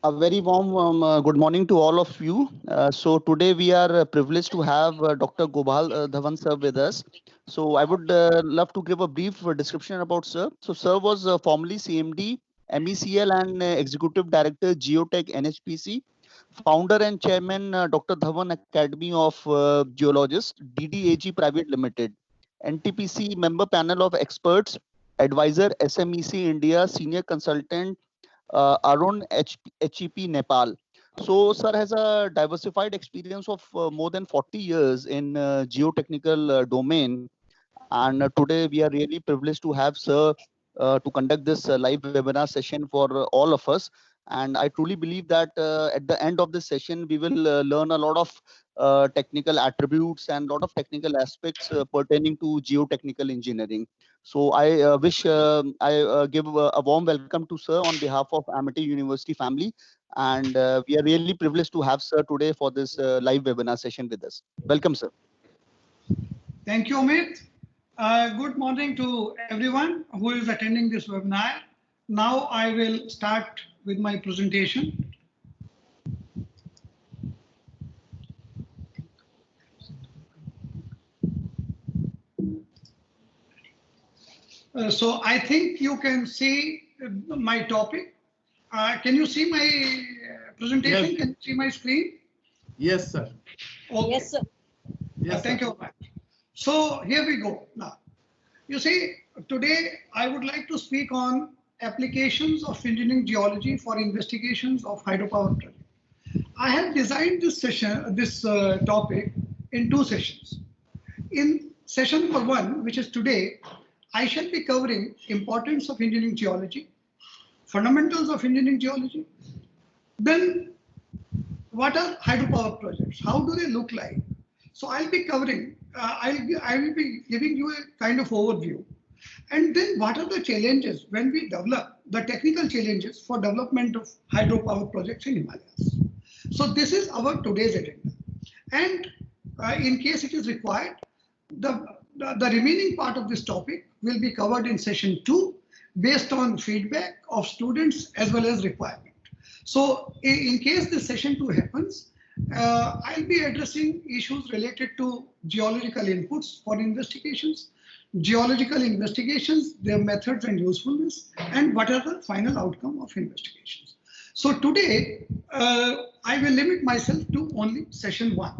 A very warm good morning to all of you. So today we are privileged to have Dr. Gopal Dhawan sir with us. So I would love to give a brief description about sir. So sir was formerly CMD, MECL and Executive Director Geotech NHPC, founder and chairman Dr. Dhawan Academy of Geologists, DDAG Private Limited, NTPC member panel of experts, advisor SMEC India, senior consultant Arun HEP Nepal. So, sir has a diversified experience of more than 40 years in geotechnical domain, and today we are really privileged to have sir to conduct this live webinar session for all of us. And I truly believe that at the end of this session, we will learn a lot of technical attributes and a lot of technical aspects pertaining to geotechnical engineering. So I I give a warm welcome to sir on behalf of Amity University family, and we are really privileged to have sir today for this live webinar session with us. Welcome, sir. Thank you, Amit. Good morning to everyone who is attending this webinar. Now I will start with my presentation. So I think you can see my topic. Can you see my presentation? Yes. Can you see my screen? Yes, sir. Okay. Yes, sir. Yes, thank you very much. So here we go. Now, you see, today I would like to speak on applications of engineering geology for investigations of hydropower projects. I have designed this session, this topic in two sessions. In session number 1, which is today, I shall be covering importance of engineering geology, fundamentals of engineering geology, then what are hydropower projects, how do they look like. So I'll be covering, I will be giving you a kind of overview. And then what are the challenges when we develop, the technical challenges for development of hydropower projects in Himalayas. So this is our today's agenda. And in case it is required, the remaining part of this topic will be covered in session 2 based on feedback of students as well as requirement. So in case this session 2 happens, I'll be addressing issues related to geological inputs for investigations, geological investigations, their methods and usefulness, and what are the final outcome of investigations. So today, I will limit myself to only session 1.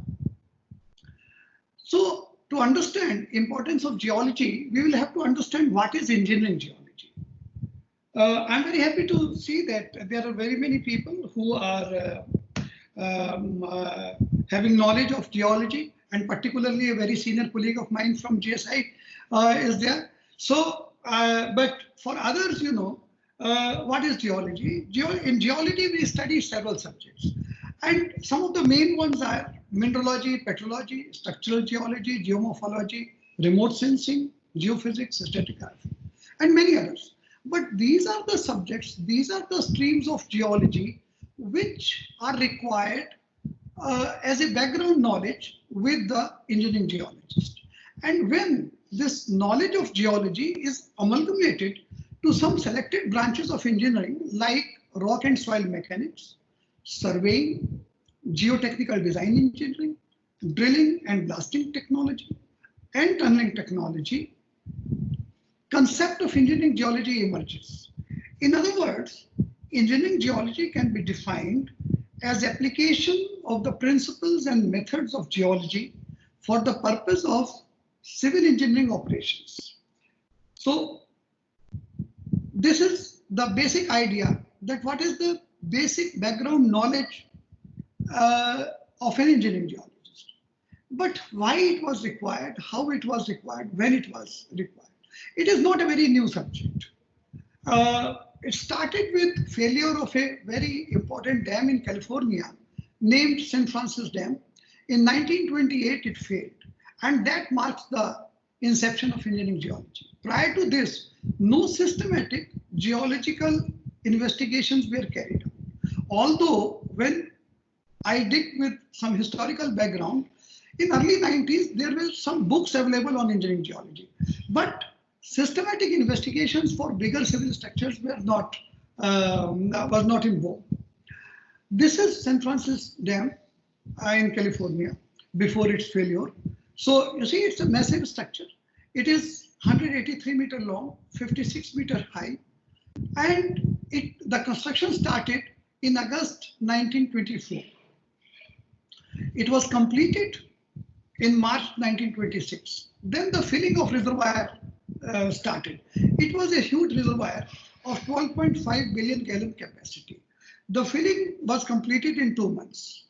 So to understand importance of geology, we will have to understand what is engineering geology. I'm very happy to see that there are very many people who are having knowledge of geology, and particularly a very senior colleague of mine from GSI is there. So, but for others, you know, what is geology? In geology, we study several subjects. And some of the main ones are mineralogy, petrology, structural geology, geomorphology, remote sensing, geophysics, stratigraphy, and many others. But these are the subjects, these are the streams of geology which are required as a background knowledge with the engineering geologist. And when this knowledge of geology is amalgamated to some selected branches of engineering like rock and soil mechanics, surveying, geotechnical design engineering, drilling and blasting technology, and tunneling technology, concept of engineering geology emerges. In other words, engineering geology can be defined as application of the principles and methods of geology for the purpose of civil engineering operations. So this is the basic idea, that what is the basic background knowledge of an engineering geologist. But why it was required, how it was required, when it was required. It is not a very new subject. It started with failure of a very important dam in California named St. Francis Dam. In 1928, it failed, and that marks the inception of engineering geology. Prior to this, no systematic geological investigations were carried out. Although when I dig with some historical background, in early 90s, there were some books available on engineering geology, but systematic investigations for bigger civil structures were not, was not in vogue. This is San Francisco Dam in California before its failure. So you see, it's a massive structure. It is 183-meter long, 56-meter high, and the construction started in August 1924. It was completed in March 1926. Then the filling of reservoir started. It was a huge reservoir of 12.5 billion gallon capacity. The filling was completed in 2 months.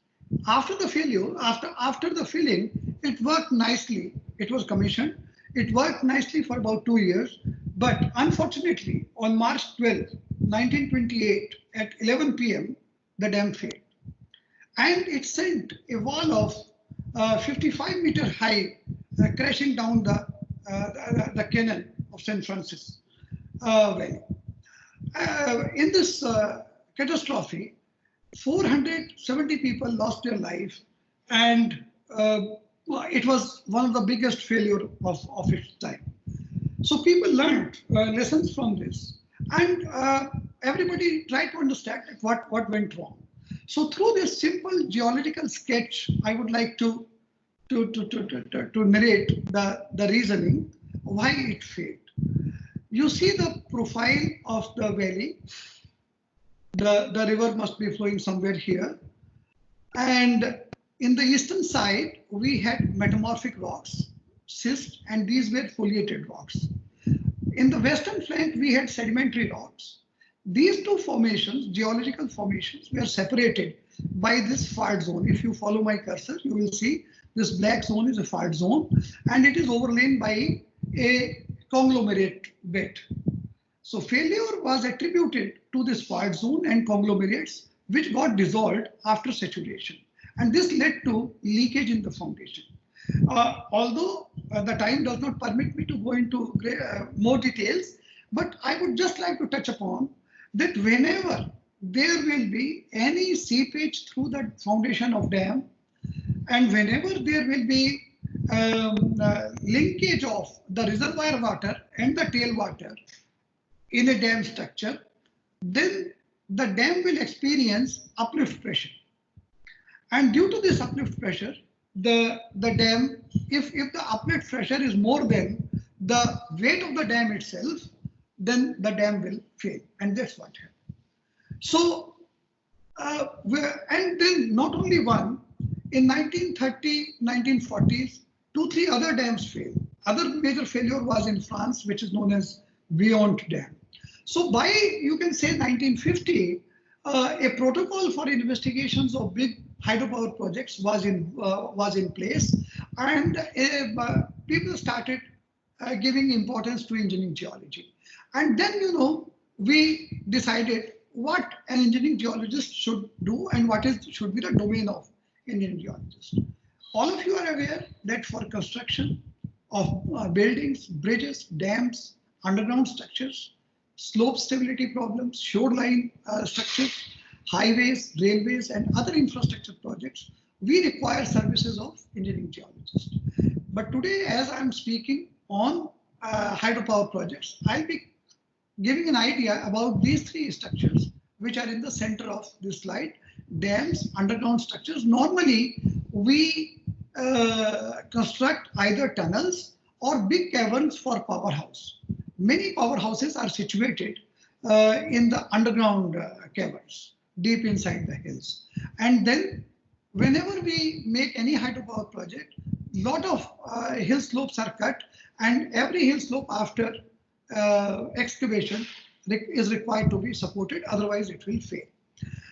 After the failure, after the filling, it worked nicely. It was commissioned. It worked nicely for about 2 years. But unfortunately, on March 12, 1928, at 11 p.m., the dam failed. And it sent a wall of 55-meter high crashing down the canyon of San Francisco Valley. In this catastrophe, 470 people lost their life, and it was one of the biggest failure of its time. So people learned lessons from this, and everybody tried to understand what went wrong. So through this simple geological sketch, I would like to narrate the reasoning why it failed. You see the profile of the valley. The river must be flowing somewhere here. And in the eastern side, we had metamorphic rocks, schist, and these were foliated rocks. In the western flank, we had sedimentary rocks. These two formations, geological formations, were separated by this fault zone. If you follow my cursor, you will see this black zone is a fault zone, and it is overlain by a conglomerate bed. So failure was attributed to this fault zone and conglomerates, which got dissolved after saturation. And this led to leakage in the foundation. Although the time does not permit me to go into more details, but I would just like to touch upon that whenever there will be any seepage through the foundation of dam, and whenever there will be linkage of the reservoir water and the tailwater in a dam structure, then the dam will experience uplift pressure. And due to this uplift pressure, the dam, if the uplift pressure is more than the weight of the dam itself, then the dam will fail. And that's what happened. So, and then not only one, in 1930, 1940s, 2-3 other dams failed. Other major failure was in France, which is known as Viont Dam. So by, you can say, 1950, a protocol for investigations of big hydropower projects was in place, and people started giving importance to engineering geology. And then, we decided what an engineering geologist should do and what should be the domain of engineering geologist. All of you are aware that for construction of buildings, bridges, dams, underground structures, slope stability problems, shoreline structures, highways, railways, and other infrastructure projects, we require services of engineering geologists. But today, as I'm speaking on hydropower projects, I'll be giving an idea about these 3 structures, which are in the center of this slide: dams, underground structures. Normally, we construct either tunnels or big caverns for powerhouse. Many powerhouses are situated in the underground caverns, deep inside the hills. And then whenever we make any hydropower project, lot of hill slopes are cut, and every hill slope after excavation is required to be supported, otherwise it will fail.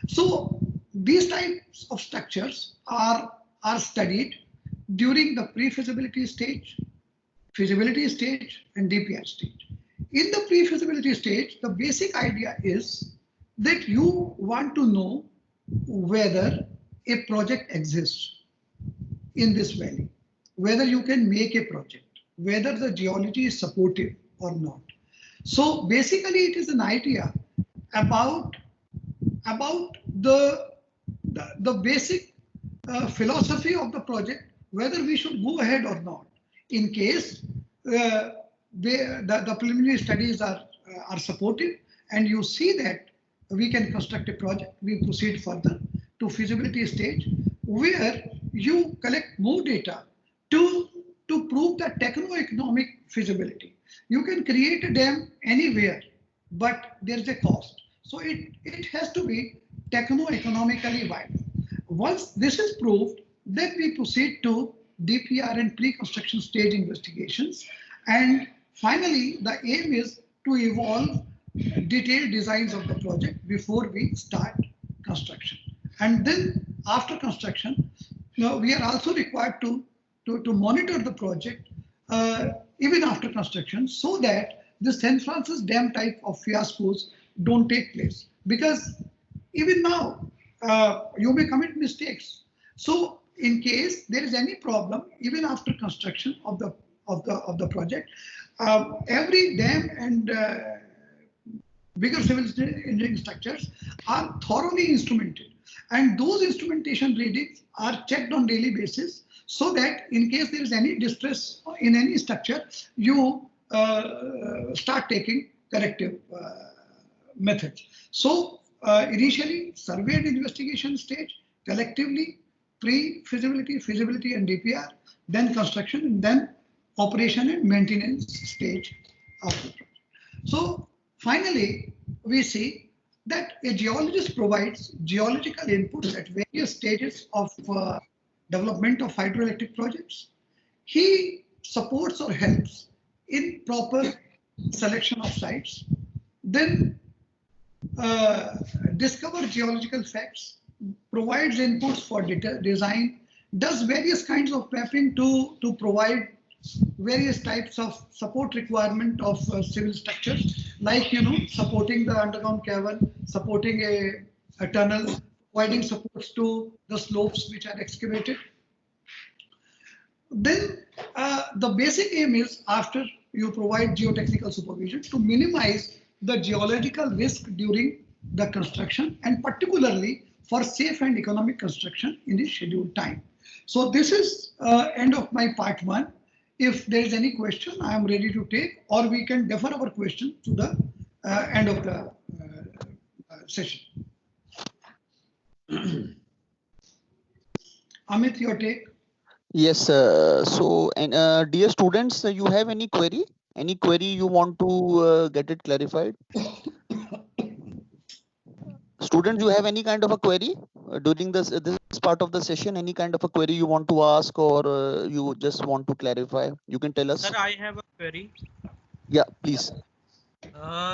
So these types of structures are studied during the pre-feasibility stage, feasibility stage, and DPR stage. In the pre-feasibility stage, the basic idea is that you want to know whether a project exists in this valley, whether you can make a project, whether the geology is supportive or not. So basically, it is an idea about the basic philosophy of the project, whether we should go ahead or not. In case the preliminary studies are supportive, and you see that we can construct a project, we proceed further. to feasibility stage, where you collect more data to, to prove the techno-economic feasibility. You can create a dam anywhere, but there's a cost. So it has to be techno-economically viable. Once this is proved, then we proceed to DPR and pre-construction stage investigations. And finally, the aim is to evolve detailed designs of the project before we start construction. And then after construction, we are also required to monitor the project even after construction, so that the St. Francis Dam type of fiascos don't take place. Because even now, you may commit mistakes. So in case there is any problem, even after construction of the project, every dam and bigger civil engineering structures are thoroughly instrumented, and those instrumentation readings are checked on daily basis, so that in case there is any distress in any structure, you start taking corrective methods. So initially survey and investigation stage, collectively pre-feasibility, feasibility and DPR, then construction, and then operation and maintenance stage of the project. So finally, we see that a geologist provides geological inputs at various stages of development of hydroelectric projects. He supports or helps in proper selection of sites, then discover geological facts, provides inputs for design, does various kinds of mapping to provide various types of support requirement of civil structures, like supporting the underground cavern, supporting a tunnel, providing supports to the slopes which are excavated. Then the basic aim is, after you provide geotechnical supervision, to minimize the geological risk during the construction, and particularly for safe and economic construction in the scheduled time. So this is end of my part one. If there is any question, I am ready to take, or we can defer our question to the end of the session. Amit, your take? Yes. So, and dear students, you have any query? Any query you want to get it clarified? Students, you have any kind of a query during this part of the session? Any kind of a query you want to ask, or you just want to clarify? You can tell us. Sir, I have a query. Yeah, please.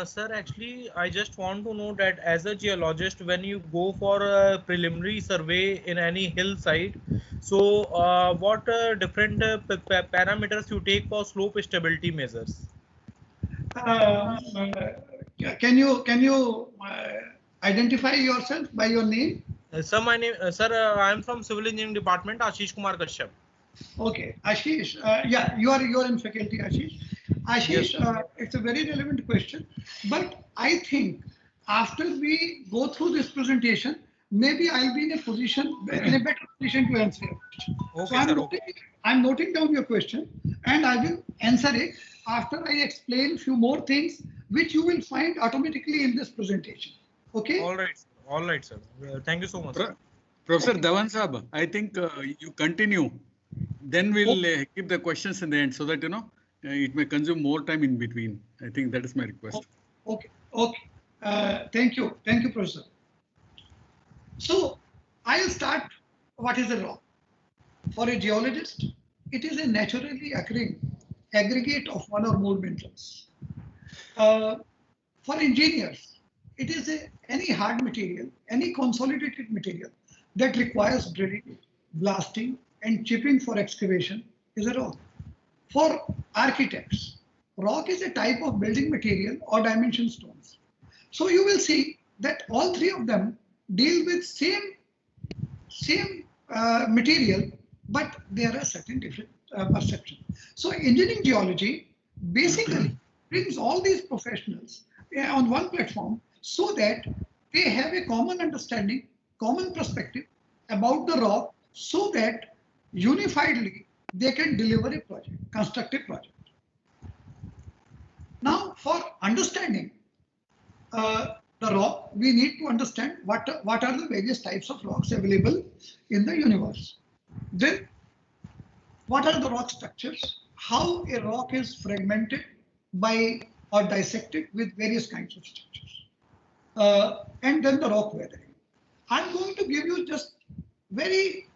Sir, actually, I just want to know that as a geologist, when you go for a preliminary survey in any hillside, so what different parameters you take for slope stability measures? Can you identify yourself by your name? Sir, my name, sir, I am from Civil Engineering Department, Ashish Kumar Kashyap. Okay, Ashish. Yeah, you are in faculty, Ashish. Ashish, yes. It's a very relevant question, but I think after we go through this presentation, maybe I'll be in a better position to answer your question. Okay, so I'm noting down your question, and I will answer it after I explain few more things which you will find automatically in this presentation. Okay? All right, sir. Thank you so much. Professor Dhawan Sahab, I think you continue. Then we'll keep the questions in the end, so that it may consume more time in between. I think that is my request. Okay. Thank you, Professor. So I'll start. What is a rock? For a geologist, it is a naturally occurring aggregate of one or more minerals. For engineers, it is any hard material, any consolidated material that requires drilling, blasting, and chipping for excavation is a rock. For architects, rock is a type of building material or dimension stones. So you will see that all three of them deal with same material, but there are certain different perception. So engineering geology basically brings all these professionals on one platform, so that they have a common understanding, common perspective about the rock, so that unifiedly they can deliver a project, construct a project. Now, for understanding, the rock, we need to understand what are the various types of rocks available in the universe. Then, what are the rock structures? How a rock is fragmented by or dissected with various kinds of structures. And then the rock weathering. I'm going to give you just very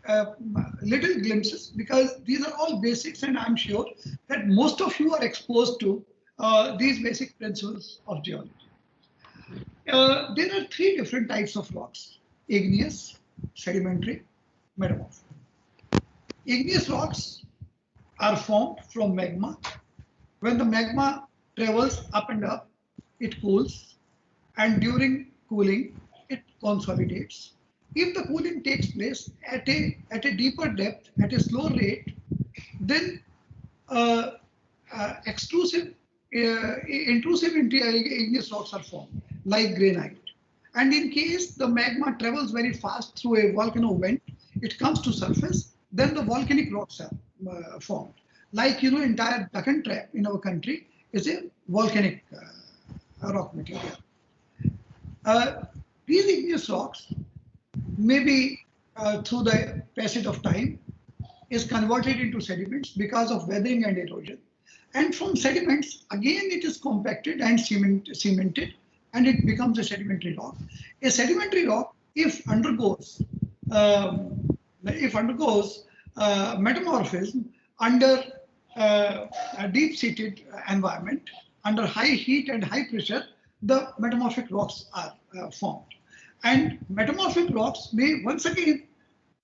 little glimpses because these are all basics, and I'm sure that most of you are exposed to these basic principles of geology. There are three different types of rocks: igneous, sedimentary, metamorphic. Igneous rocks are formed from magma. When the magma travels up and up, it cools, and during cooling, it consolidates. If the cooling takes place at a deeper depth, at a slow rate, then intrusive igneous rocks are formed, like granite. And in case the magma travels very fast through a volcano vent, it comes to surface, then the volcanic rocks are formed. Like, entire Deccan Trap in our country is a volcanic rock material. These igneous rocks, maybe through the passage of time, is converted into sediments because of weathering and erosion. And from sediments, again, it is compacted and cemented, and it becomes a sedimentary rock. A sedimentary rock, if undergoes metamorphism under a deep-seated environment, under high heat and high pressure, the metamorphic rocks are formed. And metamorphic rocks may once again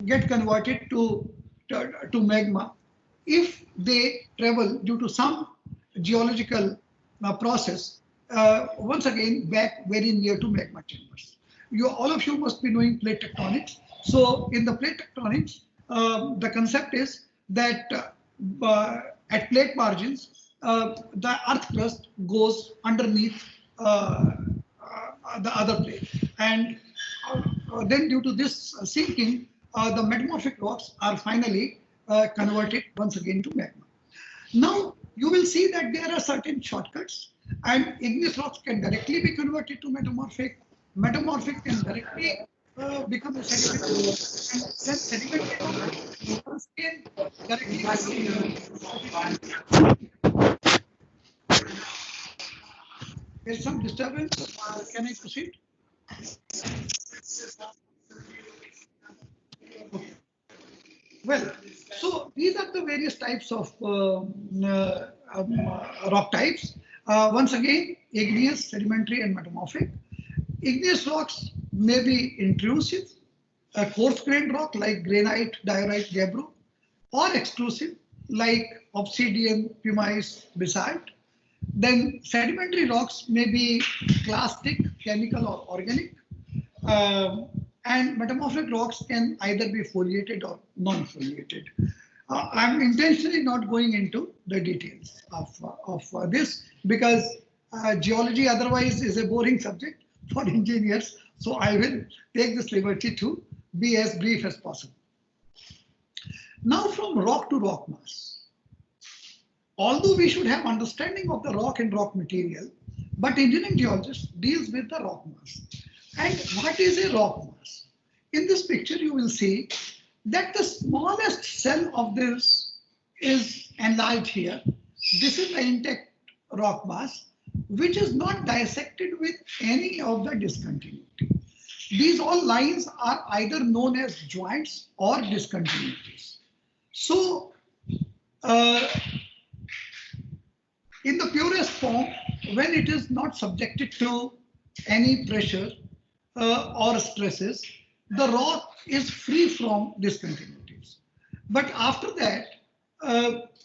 get converted to magma if they travel due to some geological process, once again back very near to magma chambers. All of you must be knowing plate tectonics. So in the plate tectonics, the concept is that at plate margins, the earth crust goes underneath the other plate. And then due to this sinking, the metamorphic rocks are finally converted once again to magma. Now, you will see that there are certain shortcuts, and igneous rocks can directly be converted to metamorphic. Metamorphic can directly become a sedimentary, and then sedimentary rocks can directly There's some disturbance. Can I proceed? Okay. Well, so these are the various types of rock types. Once again, igneous, sedimentary, and metamorphic. Igneous rocks may be intrusive, a coarse-grained rock like granite, diorite, gabbro, or extrusive like obsidian, pumice, basalt. Then sedimentary rocks may be clastic, chemical, or organic. And metamorphic rocks can either be foliated or non-foliated. I'm intentionally not going into the details of this because geology otherwise is a boring subject for engineers. So I will take this liberty to be as brief as possible. Now from rock to rock mass. Although we should have understanding of the rock and rock material, but engineering geologist deals with the rock mass. And what is a rock mass? In this picture, you will see that the smallest cell of this is enlarged here. This is the intact rock mass, which is not dissected with any of the discontinuity. These all lines are either known as joints or discontinuities. So, in the purest form, when it is not subjected to any pressure or stresses, the rock is free from discontinuities. But after that,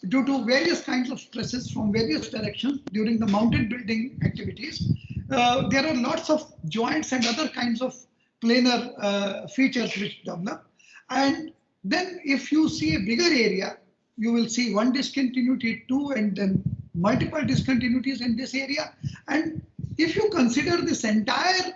due to various kinds of stresses from various directions during the mountain building activities, there are lots of joints and other kinds of planar features which develop. And then if you see a bigger area, you will see one discontinuity, two, and then multiple discontinuities in this area. And if you consider this entire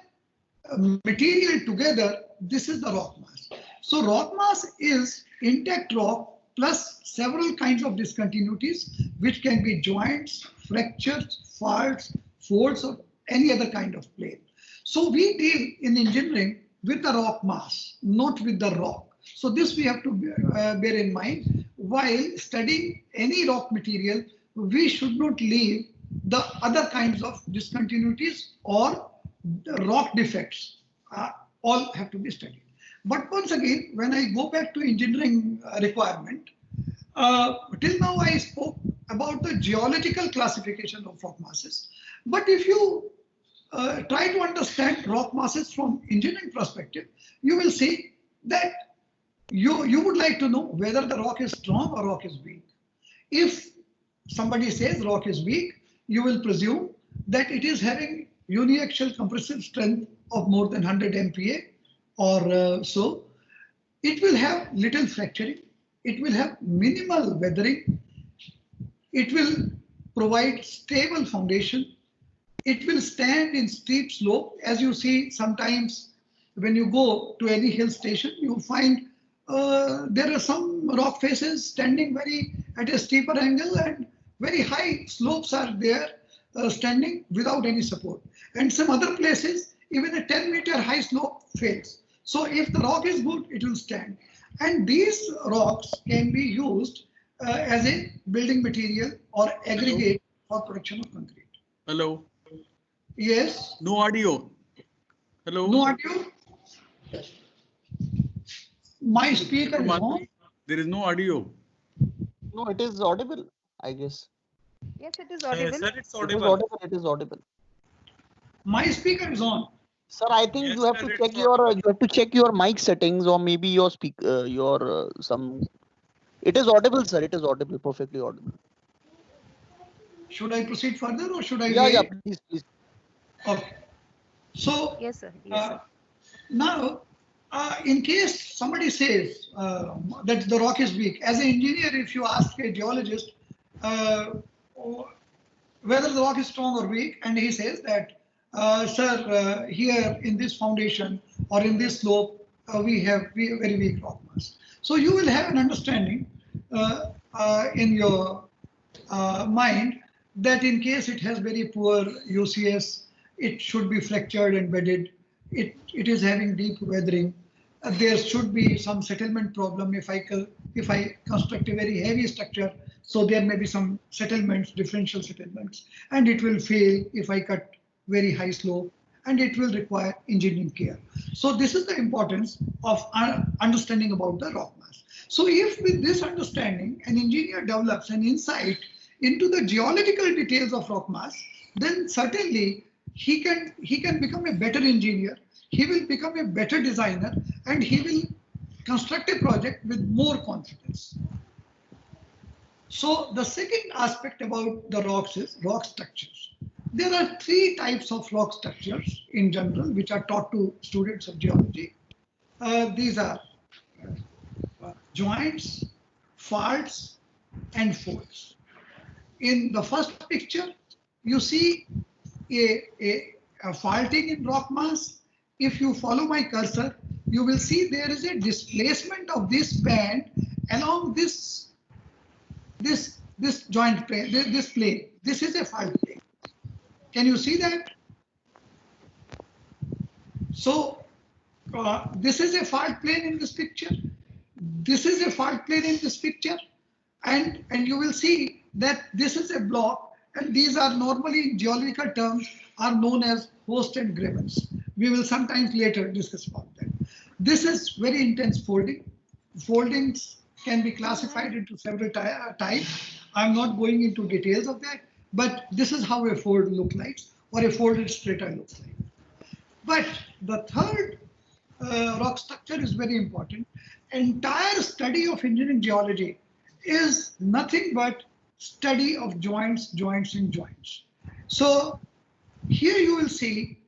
material together, this is the rock mass. So rock mass is intact rock plus several kinds of discontinuities, which can be joints, fractures, faults, folds, or any other kind of plane. So we deal in engineering with the rock mass, not with the rock. So this we have to bear in mind. While studying any rock material, we should not leave the other kinds of discontinuities or rock defects. All have to be studied. But once again, when I go back to engineering requirement, till now I spoke about the geological classification of rock masses. But if you try to understand rock masses from engineering perspective, you will see that you would like to know whether the rock is strong or rock is weak. If somebody says rock is weak, you will presume that it is having uniaxial compressive strength of more than 100 MPa or so. It will have little fracturing. It will have minimal weathering. It will provide stable foundation. It will stand in steep slope. As you see, sometimes when you go to any hill station, you find there are some rock faces standing very at a steeper angle, and very high slopes are there standing without any support. And some other places, even a 10-meter high slope fails. So if the rock is good, it will stand. And these rocks can be used as a building material or aggregate for production of concrete. Hello. Yes. No audio. Hello. No audio. My speaker is on. There is no audio. No, it is audible, I guess. Yes, it is audible. Sir, it's It is audible. audible. It is audible. My speaker is on. Sir, I think Yes, you have sir, to it's check your audible. you have to check your mic settings, or maybe your some. It is audible, sir. It is audible, perfectly audible. Should I proceed further or should I Yeah, yeah. wait? Please, please. Okay. So Yes, sir. Yes, sir. now, in case somebody says that the rock is weak, as an engineer, if you ask a geologist whether the rock is strong or weak, and he says that, sir, here in this foundation or in this slope, we have very weak rock mass. So you will have an understanding in your mind that in case it has very poor UCS, it should be fractured and bedded. It is having deep weathering. There should be some settlement problem if I construct a very heavy structure. So there may be some settlements, differential settlements, and it will fail if I cut very high slope, and it will require engineering care. So this is the importance of understanding about the rock mass. So if with this understanding an engineer develops an insight into the geological details of rock mass, then certainly he can become a better engineer, he will become a better designer, and he will construct a project with more confidence. So the second aspect about the rocks is rock structures. There are three types of rock structures in general which are taught to students of geology. These are joints, faults, and folds. In the first picture, you see a faulting in rock mass. If you follow my cursor, you will see there is a displacement of this band along this joint plane, this plane. This is a fault plane. Can you see that? So this is a fault plane in this picture. This is a fault plane in this picture, and you will see that this is a block, and these are normally in geological terms are known as host and grabens. We will sometimes later discuss about that. This is very intense folding. Foldings can be classified into several types. I'm not going into details of that, but this is how a fold looks like, or a folded strata looks like. But the third rock structure is very important. Entire study of engineering geology is nothing but study of joints, joints, and joints. So here you will see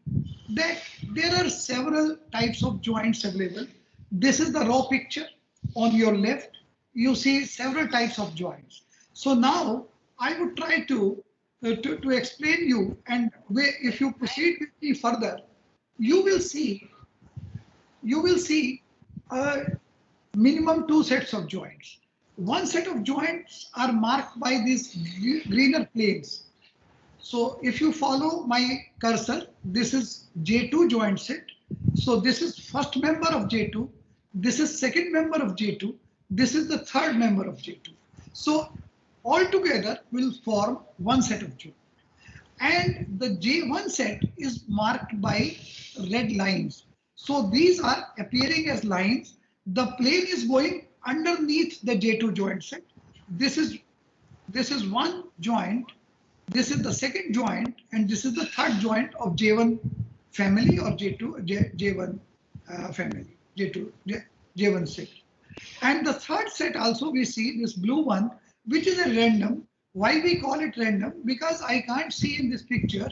that there are several types of joints available. This is the raw picture. On your left, you see several types of joints. So now I would try to explain you, and if you proceed with me further, you will see minimum two sets of joints. One set of joints are marked by these greener planes. So if you follow my cursor, this is J2 joint set. So this is first member of J2. This is second member of J2. This is the third member of J2. So all together will form one set of joint. And the J1 set is marked by red lines. So these are appearing as lines. The plane is going underneath the J2 joint set. This is one joint. This is the second joint, and this is the third joint of J1 family or J1 family, J1 set. And the third set also we see this blue one, which is a random. Why we call it random? Because I can't see in this picture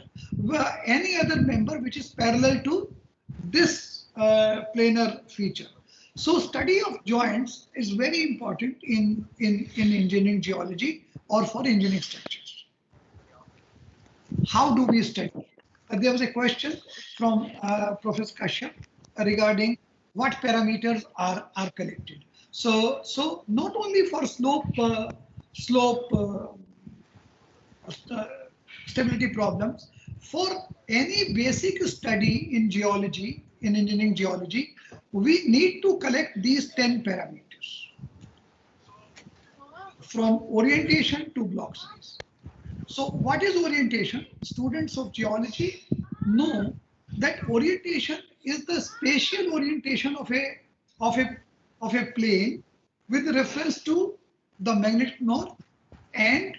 any other member which is parallel to this planar feature. So study of joints is very important in engineering geology or for engineering structures. How do we study? There was a question from Professor Kashyap regarding what parameters are collected. So not only for slope stability problems, for any basic study in geology, in engineering geology, we need to collect these 10 parameters from orientation to block size. So what is orientation? Students of geology know that orientation is the spatial orientation of a plane with reference to the magnetic north and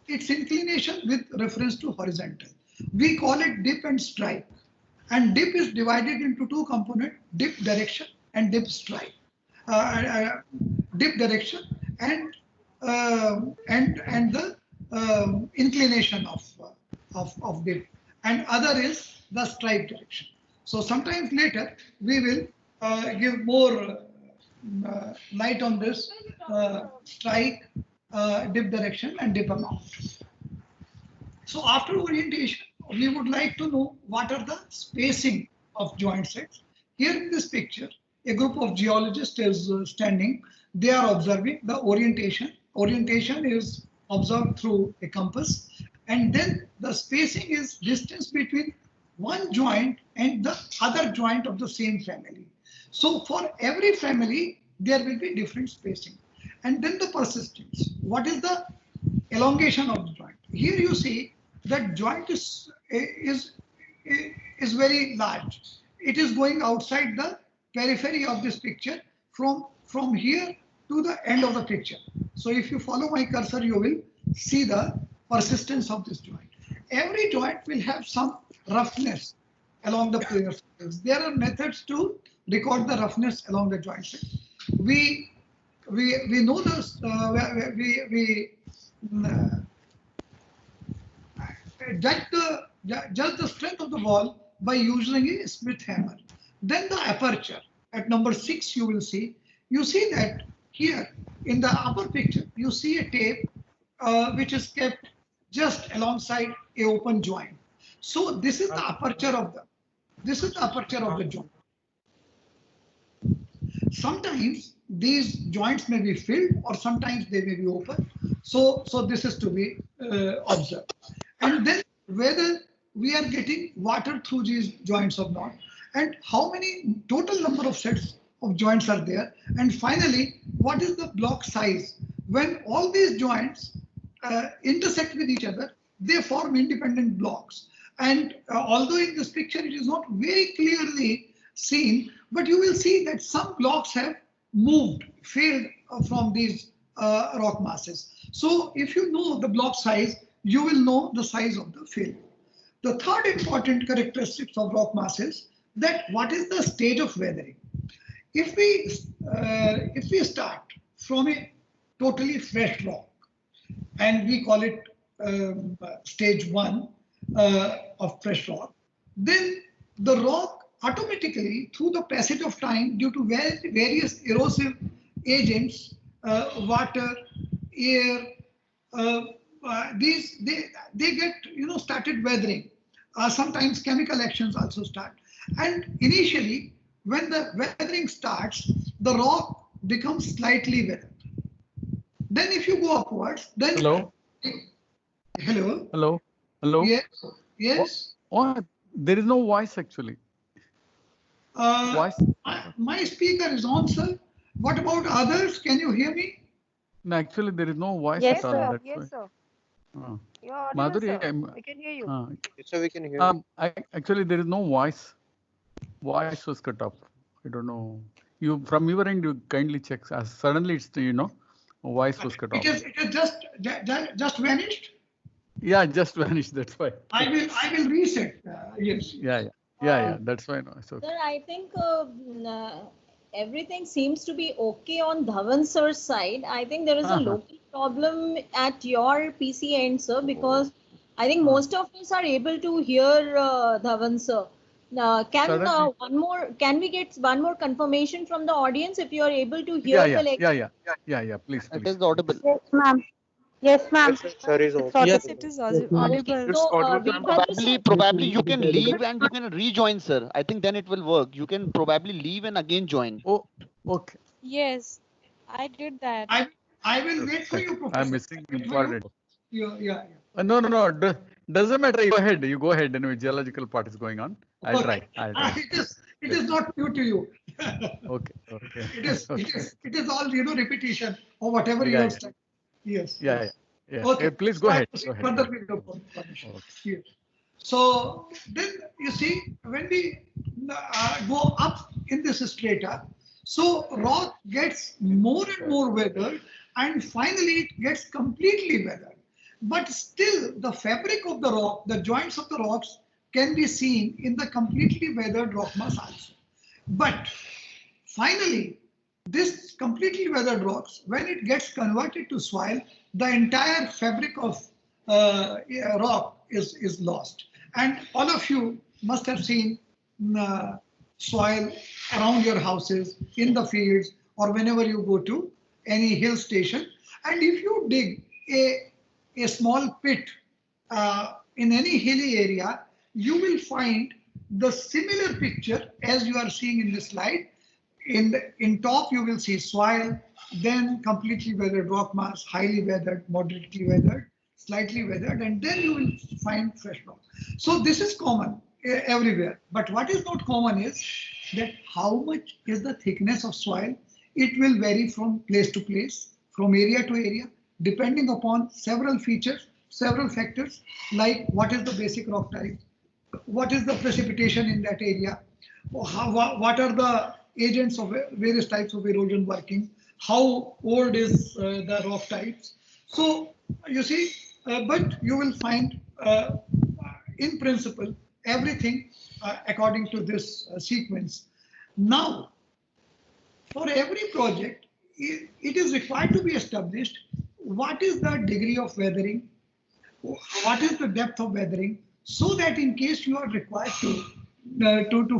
its inclination with reference to horizontal. We call it dip and strike. And dip is divided into two components: dip direction and dip strike. Dip direction and the inclination of dip, and other is the strike direction. So sometimes later we will give more light on this strike, dip direction and dip amount. So after orientation, we would like to know what are the spacing of joint sets. Here in this picture, a group of geologists is standing. They are observing the orientation. Orientation is observed through a compass, and then the spacing is distance between one joint and the other joint of the same family. So for every family, there will be different spacing. And then the persistence. What is the elongation of the joint? Here you see that joint is very large. It is going outside the periphery of this picture from here to the end of the picture. So if you follow my cursor, you will see the persistence of this joint. Every joint will have some roughness along the planar surface. There are methods to record the roughness along the joint. We know this. Judge the strength of the wall by using a Smith hammer. Then the aperture at number 6 you see that here in the upper picture you see a tape which is kept just alongside a open joint. So this is the aperture of the joint. Sometimes these joints may be filled or sometimes they may be open. So this is to be observed. And then whether we are getting water through these joints or not, and how many total number of sets of joints are there. And finally, what is the block size? When all these joints intersect with each other, they form independent blocks. And although in this picture it is not very clearly seen, but you will see that some blocks have moved, failed from these rock masses. So if you know the block size, you will know the size of the failure. The third important characteristics of rock masses, that what is the stage of weathering. If we start from a totally fresh rock, and we call it stage 1 of fresh rock, then the rock automatically, through the passage of time, due to various erosive agents, water, air, they get started weathering. Sometimes chemical actions also start. And initially, when the weathering starts, the rock becomes slightly weathered. Then if you go upwards, then... Hello? Hello? Hello? Hello? Yes. Yes. Oh, there is no voice actually. Voice? My speaker is on, sir. What about others? Can you hear me? No, actually there is no voice Yes, at all. sir. That's Yes, why. sir. Uh, You're audible, Madhuri, sir. We can hear you. So we can hear. actually there is no voice. Voice was cut off. I don't know. You from your end, you kindly check. Suddenly it's voice was cut off. It is just vanished. Yeah, just vanished. That's why. I will reset. Yes. Yeah. That's why. No, it's okay. Sir, I think everything seems to be okay on Dhawan sir's side. I think there is a local problem at your PC end, sir, because I think most of us are able to hear Dhawan sir. Can we get one more confirmation from the audience if you are able to hear the lecture? Yeah. Please. It is audible. Yes, ma'am. Yes, ma'am. Sir is on. Yes, it is audible. So, Probably you can leave and you can rejoin, sir. I think then it will work. You can probably leave and again join. Oh, okay. Yes, I did that. I will wait for you, Professor. I'm missing important. Yeah. No. Doesn't matter. You go ahead. Anyway, geological part is going on. I'll try. It is not new to you. Okay. It is all repetition or whatever you have said. Yes. Yeah. Okay. Please go ahead. Further with your permission. Yes. So then you see when we go up in this strata, so rock gets more and more weathered, and finally it gets completely weathered. But still, the fabric of the rock, the joints of the rocks, can be seen in the completely weathered rock mass also. But finally, this completely weathered rocks, when it gets converted to soil, the entire fabric of rock is lost. And all of you must have seen soil around your houses, in the fields, or whenever you go to any hill station. And if you dig a small pit in any hilly area, you will find the similar picture as you are seeing in this slide. In top, you will see soil, then completely weathered rock mass, highly weathered, moderately weathered, slightly weathered, and then you will find fresh rock. So this is common everywhere. But what is not common is that how much is the thickness of soil. It will vary from place to place, from area to area, depending upon several features, several factors, like what is the basic rock type, what is the precipitation in that area, what are the agents of various types of erosion working, how old is the rock types. So you see, but you will find in principle everything according to this sequence. Now, for every project, it is required to be established what is the degree of weathering, what is the depth of weathering, so that in case you are required to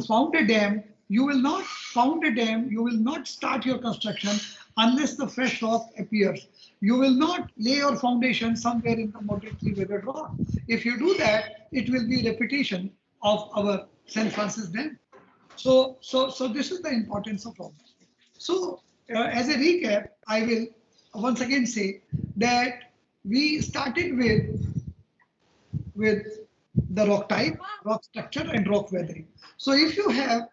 found a dam, you will not found a dam, you will not start your construction unless the fresh rock appears. You will not lay your foundation somewhere in the moderately weathered rock. If you do that, it will be repetition of our St. Francis Dam. So this is the importance of all this. So as a recap, I will once again say that we started with the rock type, rock structure, and rock weathering. So if you have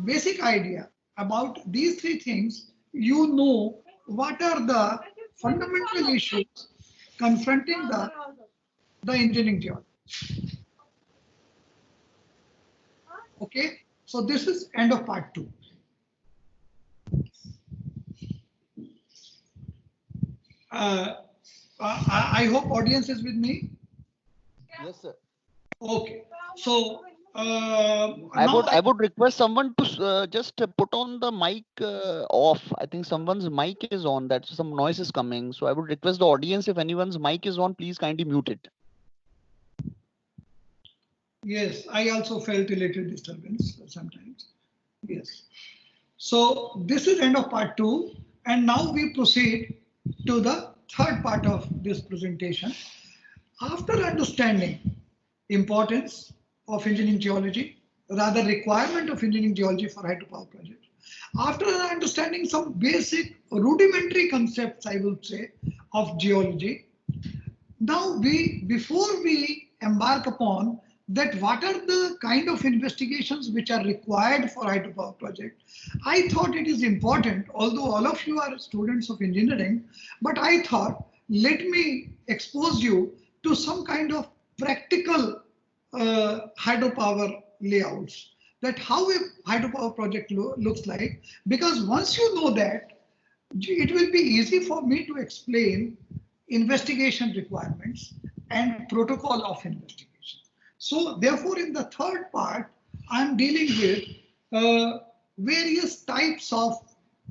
basic idea about these three things, you know what are the fundamental issues confronting the engineering geology. Okay, so this is end of part 2. I hope audience is with me. Yes, sir. Okay, so I would request someone to just put on the mic off. I think someone's mic is on. That some noise is coming. So I would request the audience, if anyone's mic is on, please kindly mute it. Yes, I also felt a little disturbance sometimes. Yes. So this is end of part 2, and now we proceed to the third part of this presentation. After understanding importance of engineering geology, rather requirement of engineering geology for hydropower projects, after understanding some basic rudimentary concepts, I would say, of geology, now before we embark upon that what are the kind of investigations which are required for hydropower project, I thought it is important, although all of you are students of engineering, but I thought let me expose you to some kind of practical hydropower layouts, that how a hydropower project looks like, because once you know that, it will be easy for me to explain investigation requirements and protocol of investigation. So therefore, in the third part, I'm dealing with various types of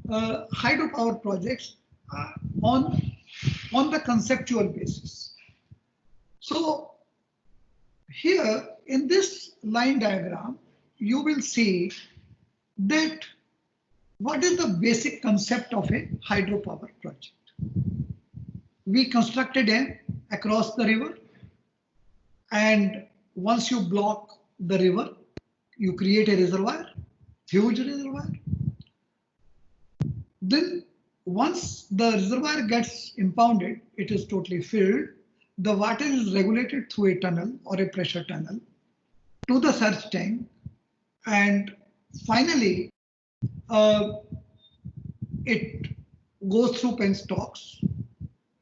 hydropower projects on the conceptual basis. So here in this line diagram, you will see that what is the basic concept of a hydropower project. We construct a dam across the river, and once you block the river, you create a reservoir, huge reservoir. Then once the reservoir gets impounded, it is totally filled. The water is regulated through a tunnel or a pressure tunnel to the surge tank, and finally it goes through penstocks.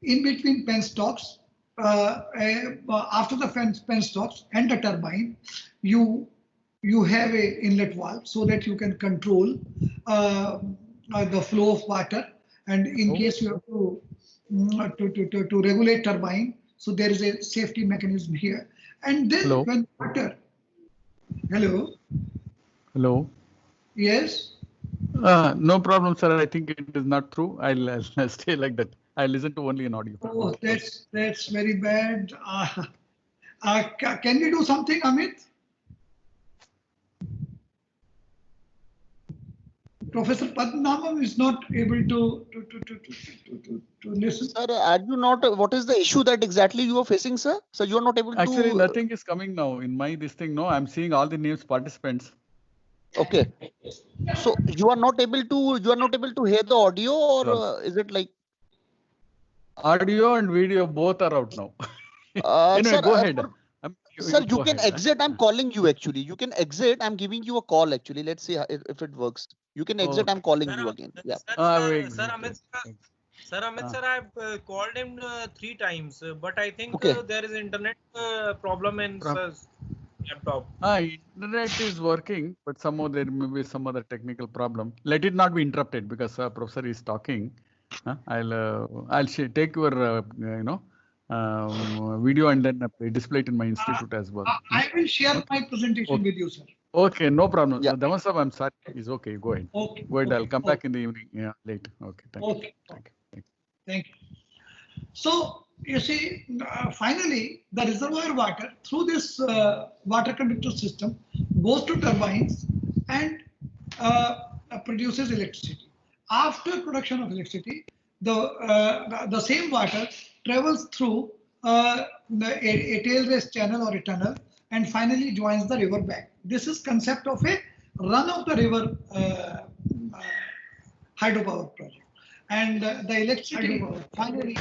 In between penstocks, after the penstocks and the turbine, you have a inlet valve so that you can control the flow of water, and in case you have to regulate turbine, so there is a safety mechanism here. And then when water, hello, yes. No problem, sir. I think it is not true. I'll stay like that. I listen to only an audio. Oh, that's very bad. Can we do something, Amit? Professor Padmanabhan is not able to listen. Sir, are you not? What is the issue that exactly you are facing, sir? So you are not able to. Actually, nothing is coming now in my this thing. No, I'm seeing all the names participants. Okay. So you are not able to hear the audio, or is it like audio and video both are out now? Anyway, sir, go ahead. Sir, you can exit. I'm calling you actually. You can exit. I'm giving you a call actually. Let's see if it works. You can exit. I'm calling you again. Yeah. Sir, Amit, sir, I've called him 3 times, but I think there is internet problem in sir's laptop. Internet is working, but somehow there may be some other technical problem. Let it not be interrupted because professor is talking. I'll take your video and then display it in my institute as well. I will share my presentation with you, sir. Okay, no problem. Yeah. Dhawan sir, I'm sorry. It's okay. Go ahead. Okay. Go ahead. I'll come back in the evening. Yeah, later. Okay. Thank you. Okay. Thank you. So you see, finally, the reservoir water through this water conductor system goes to turbines and produces electricity. After production of electricity, the same water travels through a tail race channel or a tunnel and finally joins the river bank. This is concept of a run of the river hydropower project. And the electricity finally,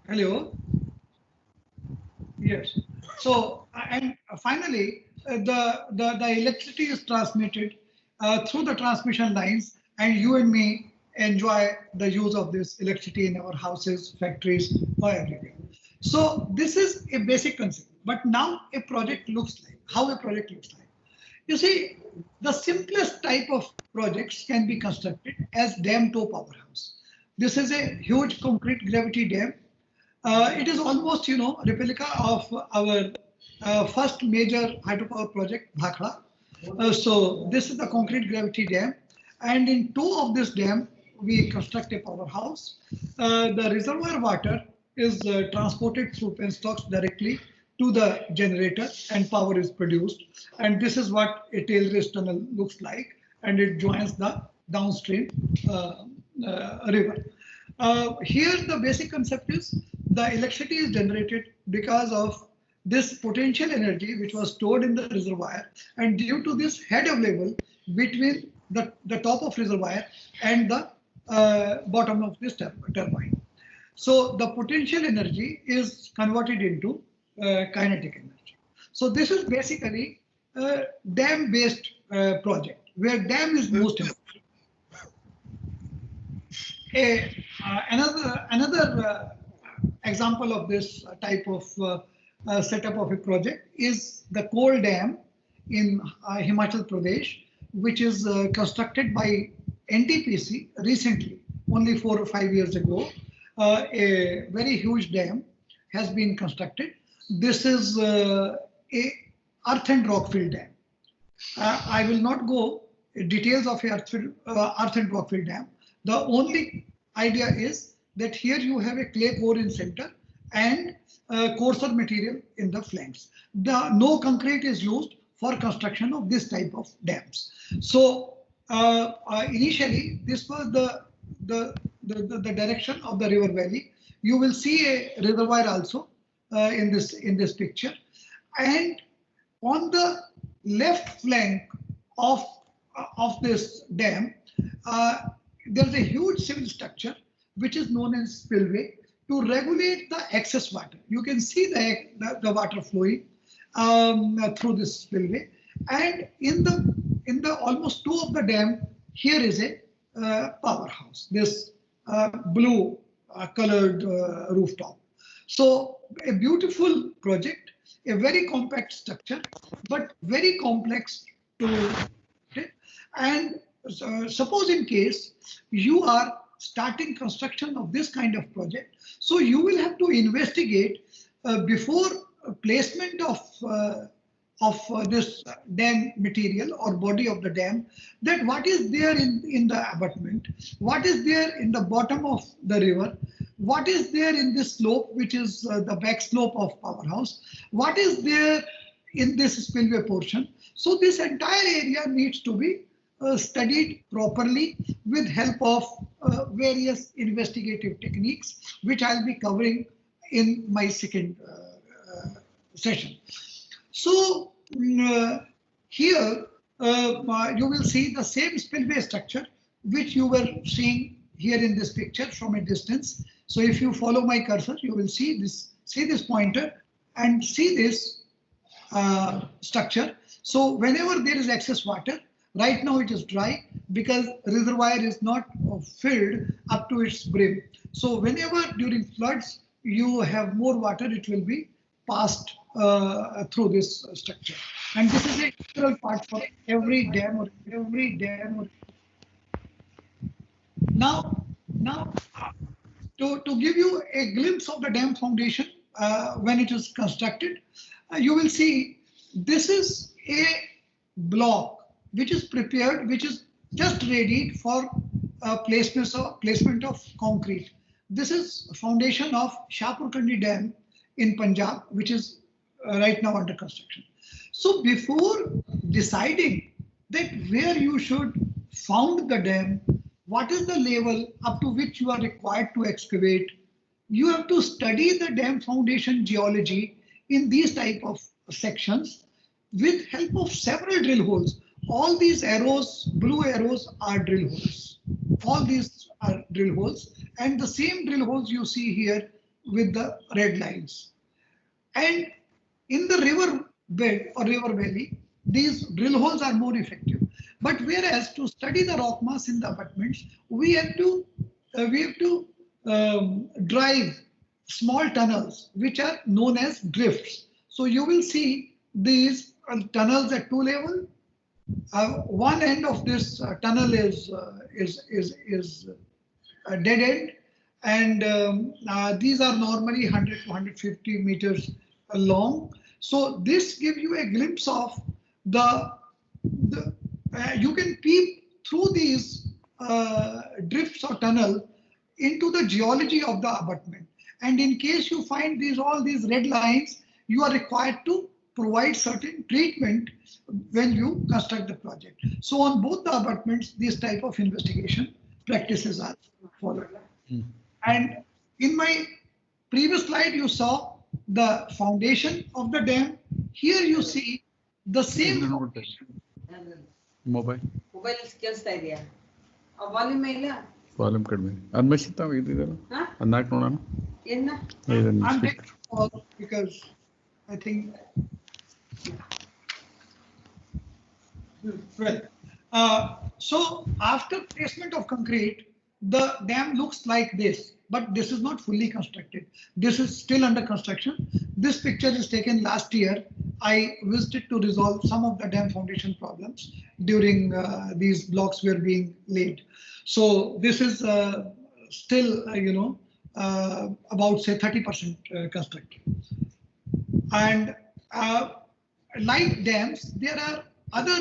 hello, yes. So and finally, the electricity is transmitted through the transmission lines, and you and me enjoy the use of this electricity in our houses, factories, or everywhere. So this is a basic concept. But now a project looks like, how a project looks like. You see, the simplest type of projects can be constructed as dam to powerhouse. This is a huge concrete gravity dam. It is almost, replica of our first major hydropower project, Bhakra. So this is the concrete gravity dam. And in 2 of this dam, we construct a powerhouse. The reservoir water is transported through penstocks directly to the generator and power is produced. And this is what a tail race tunnel looks like. And it joins the downstream river. Here, the basic concept is the electricity is generated because of this potential energy which was stored in the reservoir, and due to this head of level between the top of reservoir and the bottom of this turbine. So the potential energy is converted into kinetic energy. So this is basically a dam-based project where dam is most important. Another example of this type of setup of a project is the Koel Dam in Himachal Pradesh, which is constructed by NTPC recently, only 4 or 5 years ago. A very huge dam has been constructed. This is a earth and rock fill dam. I will not go details of earth and rock fill dam. The only idea is that here you have a clay core in center and coarser material in the flanks. No concrete is used for construction of this type of dams. So initially, this was the direction of the river valley. You will see a reservoir also in this picture, and on the left flank of this dam, there's a huge civil structure which is known as spillway to regulate the excess water. You can see the water flowing through this spillway, and in the almost two of the dam, here is a powerhouse. This blue colored rooftop. So a beautiful project, a very compact structure, but very complex to. And suppose in case you are starting construction of this kind of project, so you will have to investigate before placement of this dam material or body of the dam, that what is there in the abutment, what is there in the bottom of the river, what is there in this slope, which is the back slope of powerhouse, what is there in this spillway portion. So this entire area needs to be studied properly with help of various investigative techniques, which I'll be covering in my second session. So here you will see the same spillway structure which you were seeing here in this picture from a distance. So if you follow my cursor, you will see this pointer and see this structure. So whenever there is excess water, right now it is dry because reservoir is not filled up to its brim. So whenever during floods you have more water, it will be passed through this structure. And this is a critical part for every dam. Now to give you a glimpse of the dam foundation when it is constructed, you will see this is a block which is prepared, which is just ready for placement of concrete. This is foundation of Shahpur Kandi Dam in Punjab, which is right now under construction. So before deciding that where you should found the dam, what is the level up to which you are required to excavate, you have to study the dam foundation geology in these type of sections with help of several drill holes. All these arrows, blue arrows, are drill holes. All these are drill holes, and the same drill holes you see here with the red lines. And in the river bed or river valley, these drill holes are more effective. But whereas to study the rock mass in the abutments, we have to drive small tunnels, which are known as drifts. So you will see these tunnels at two levels. One end of this tunnel is a dead end, and these are normally 100 to 150 meters long. So this gives you a glimpse of you can peep through these drifts or tunnel into the geology of the abutment. And in case you find all these red lines, you are required to provide certain treatment when you construct the project. So on both the abutments, this type of investigation practices are followed. And in my previous slide, you saw the foundation of the dam. Here you see the same mobile. Mobile ಕೆಲಸ ಇದೆಯಾ? ಆ volume ಇಲ್ಲ? Volume ಕಡಿಮೆ ಅನ್ಮಶಿತ ಇದಿದಲ್ಲ ಅನ್ನಾಕ್ ನೋಡೋಣ ಇದನ್ನ I'm speak. taking all because I think. Well, so after placement of concrete, the dam looks like this, but this is not fully constructed. This is still under construction. This picture is taken last year. I visited to resolve some of the dam foundation problems during these blocks were being laid. So this is still, about say 30% constructed. And like dams, there are other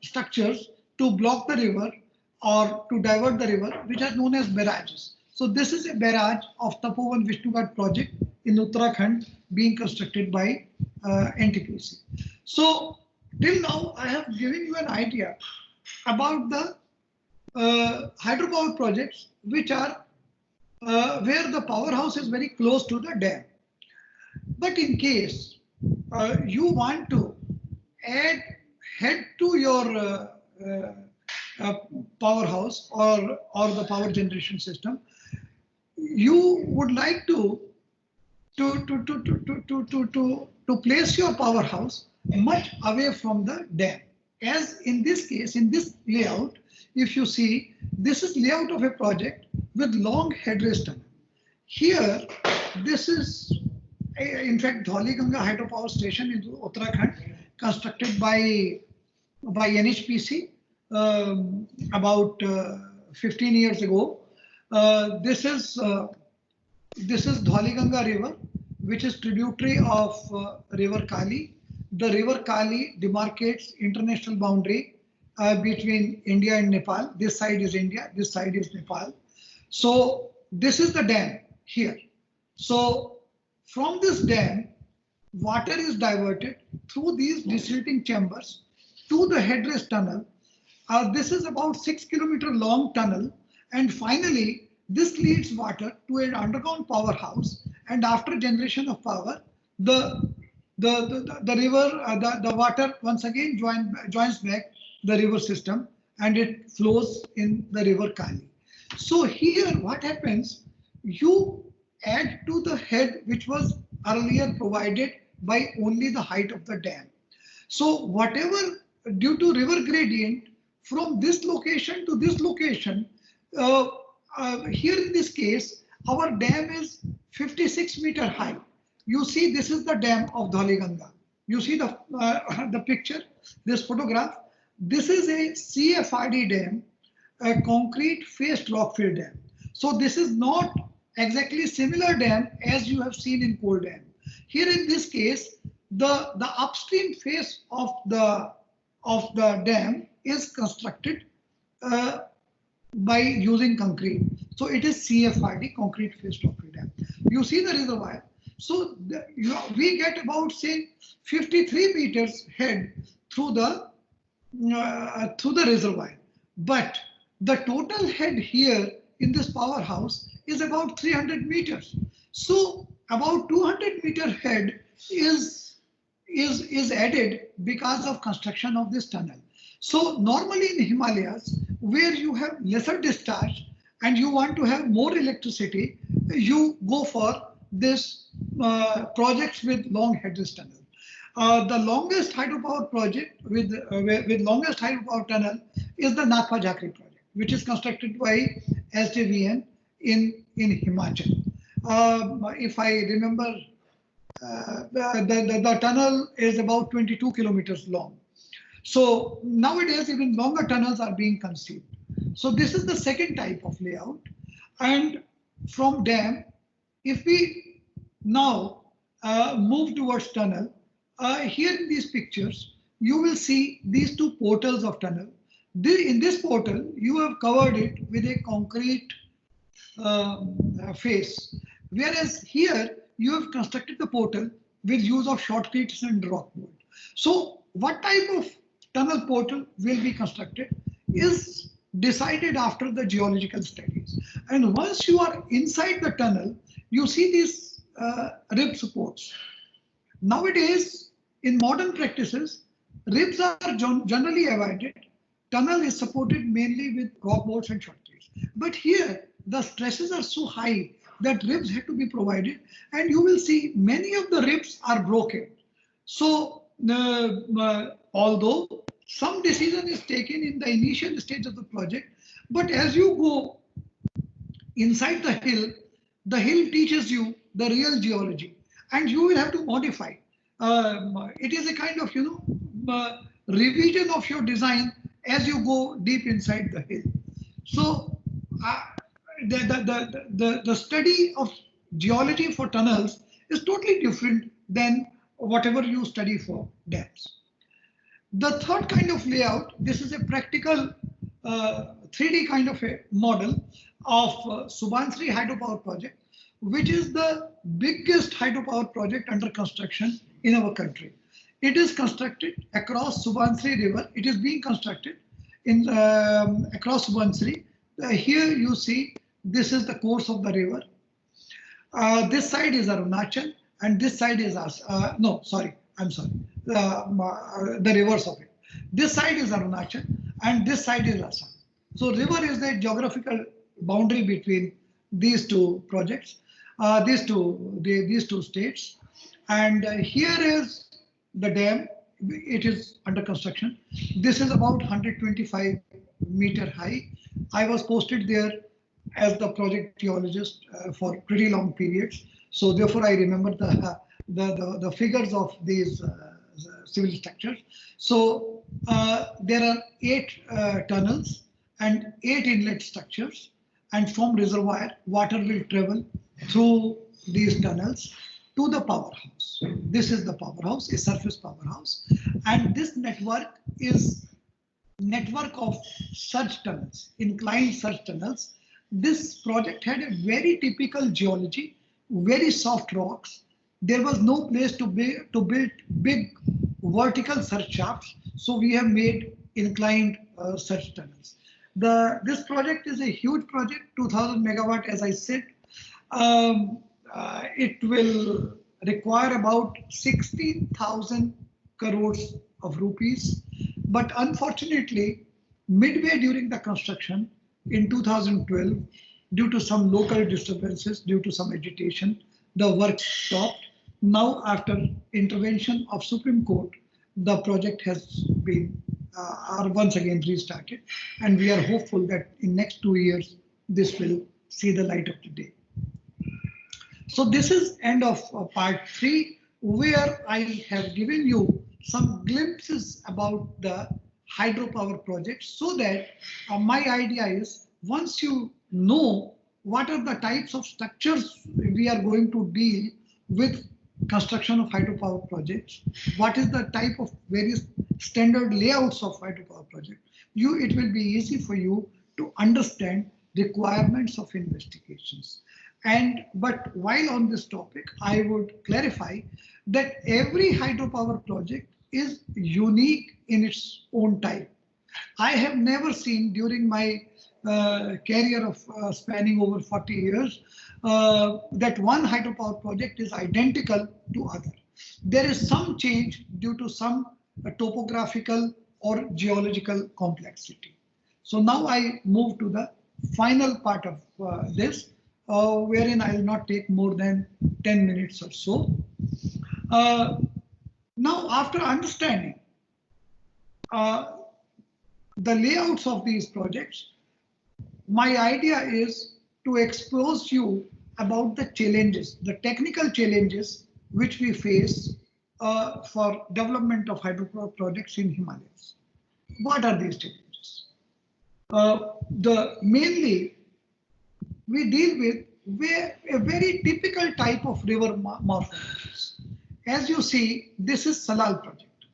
structures to block the river or to divert the river, which are known as barrages. So this is a barrage of Tapovan Vishnugad project in Uttarakhand being constructed by NTPC. So till now, I have given you an idea about the hydropower projects which are where the powerhouse is very close to the dam. But in case you want to add head to your powerhouse or the power generation system, you would like to place your powerhouse much away from the dam. As in this case, in this layout, if you see, this is layout of a project with long headrest tunnel. Here, this is in fact Dhauliganga hydropower station in Uttarakhand, constructed by NHPC about 15 years ago. This is Dhauliganga river, which is tributary of river Kali. The river Kali demarcates international boundary between India and Nepal. This side is India, this side is Nepal. So this is the dam here. So from this dam, water is diverted through these desilting chambers to the headrest tunnel. This is about 6 kilometer long tunnel, and finally this leads water to an underground powerhouse, and after generation of power, the river, the water once again joins back the river system, and it flows in the river Kali. So here what happens, you add to the head which was earlier provided by only the height of the dam. So whatever, due to river gradient from this location to this location, here in this case, our dam is 56 meter high. You see, this is the dam of Dhauliganga. You see the picture, this photograph. This is a CFRD dam, a concrete faced rockfill dam. So this is not exactly similar dam as you have seen in Cole Dam. Here in this case, the upstream face of the dam is constructed by using concrete. So it is CFRD, concrete faced rockfill dam. You see the reservoir. So we get about say 53 meters head through the reservoir, but the total head here in this powerhouse is about 300 meters. So about 200 meter head is added because of construction of this tunnel. So normally in Himalayas, where you have lesser discharge and you want to have more electricity, you go for this projects with long headrest tunnel. The longest hydropower project with longest hydropower tunnel is the Nagpa Jhakri project, which is constructed by SJVN in Himachal. If I remember, the tunnel is about 22 kilometers long. So nowadays even longer tunnels are being conceived. So this is the second type of layout. And from dam, if we now move towards tunnel, here in these pictures, you will see these two portals of tunnel. In this portal, you have covered it with a concrete face, whereas here you have constructed the portal with use of shotcrete and rock mold. So what type of tunnel portal will be constructed is decided after the geological studies. And once you are inside the tunnel, you see these rib supports. Nowadays, in modern practices, ribs are generally avoided tunnel is supported mainly with rock bolts and shot trees. But here, the stresses are so high that ribs had to be provided, and you will see many of the ribs are broken. So, although some decision is taken in the initial stage of the project, but as you go inside the hill teaches you the real geology, and you will have to modify. It is a kind of, revision of your design as you go deep inside the hill. So the study of geology for tunnels is totally different than whatever you study for dams. The third kind of layout, this is a practical 3D kind of a model of Subansiri hydropower project, which is the biggest hydropower project under construction in our country. It is constructed across Subansiri River. It is being constructed in across Subansiri. Here you see, this is the course of the river. This side is Arunachal, and this side is the reverse of it. This side is Arunachal, and this side is Assam. So river is the geographical boundary between these two projects, these two states. And here is the dam. It is under construction. This is about 125 meter high. I was posted there as the project geologist for pretty long periods. So therefore I remember the figures of these civil structures. So there are 8 tunnels and 8 inlet structures, and from reservoir, water will travel through these tunnels to the powerhouse. This is the powerhouse, a surface powerhouse, and this network is network of surge tunnels, inclined surge tunnels. This project had a very typical geology, very soft rocks. There was no place to build big vertical surge shafts, so we have made inclined surge tunnels. This project is a huge project, 2,000 megawatt, as I said. It will require about 16,000 crores of rupees. But unfortunately, midway during the construction in 2012, due to some local disturbances, due to some agitation, the work stopped. Now, after intervention of Supreme Court, the project has been once again restarted, and we are hopeful that in next 2 years, this will see the light of the day. So this is end of part 3, where I have given you some glimpses about the hydropower project, so that my idea is, once you know what are the types of structures we are going to deal with construction of hydropower projects, what is the type of various standard layouts of hydropower project, it will be easy for you to understand requirements of investigations. But while on this topic, I would clarify that every hydropower project is unique in its own type. I have never seen during my career of spanning over 40 years that one hydropower project is identical to other. There is some change due to some topographical or geological complexity. So now I move to the final part of this, wherein I will not take more than 10 minutes or so. Now, after understanding the layouts of these projects, my idea is to expose you about the challenges, the technical challenges which we face for development of hydropower projects in Himalayas. What are these challenges? Mainly, we deal with a very typical type of river morphologies. As you see, this is Salal project,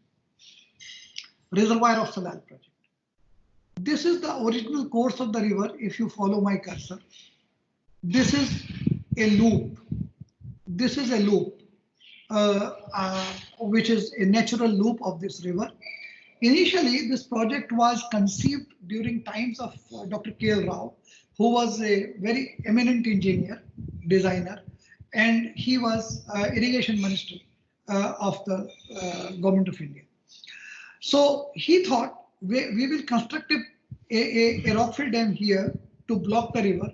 reservoir of Salal project. This is the original course of the river, if you follow my cursor. This is a loop. This is a loop, which is a natural loop of this river. Initially, this project was conceived during times of Dr. K.L. Rao, who was a very eminent engineer, designer, and he was irrigation minister of the government of India. So he thought we will construct a rockfill dam here to block the river,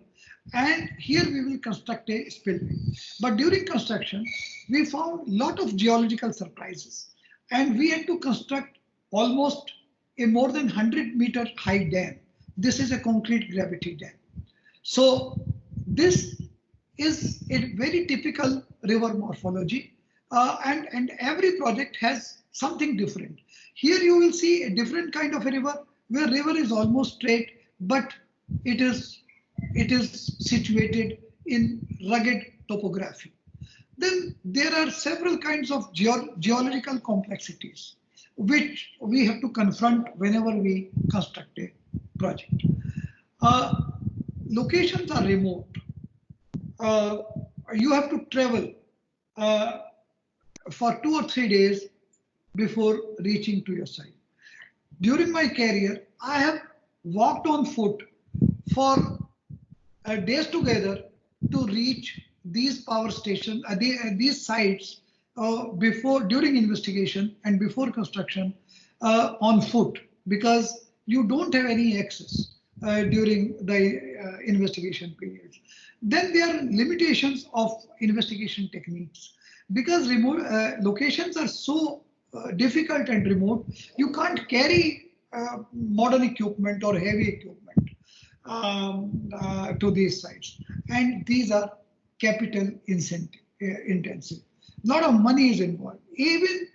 and here we will construct a spillway. But during construction, we found a lot of geological surprises, and we had to construct almost a more than 100-meter high dam. This is a concrete gravity dam. So this is a very typical river morphology, and every project has something different. Here you will see a different kind of a river, where river is almost straight, but it is situated in rugged topography. Then there are several kinds of geological complexities which we have to confront whenever we construct a project. Locations are remote. You have to travel for 2 or 3 days before reaching to your site. During my career, I have walked on foot for days together to reach these power stations, these sites during investigation and before construction on foot, because you don't have any access during the investigation periods. Then there are limitations of investigation techniques, because remote locations are so difficult and remote. You can't carry modern equipment or heavy equipment to these sites, and these are capital intensive. A lot of money is involved. Even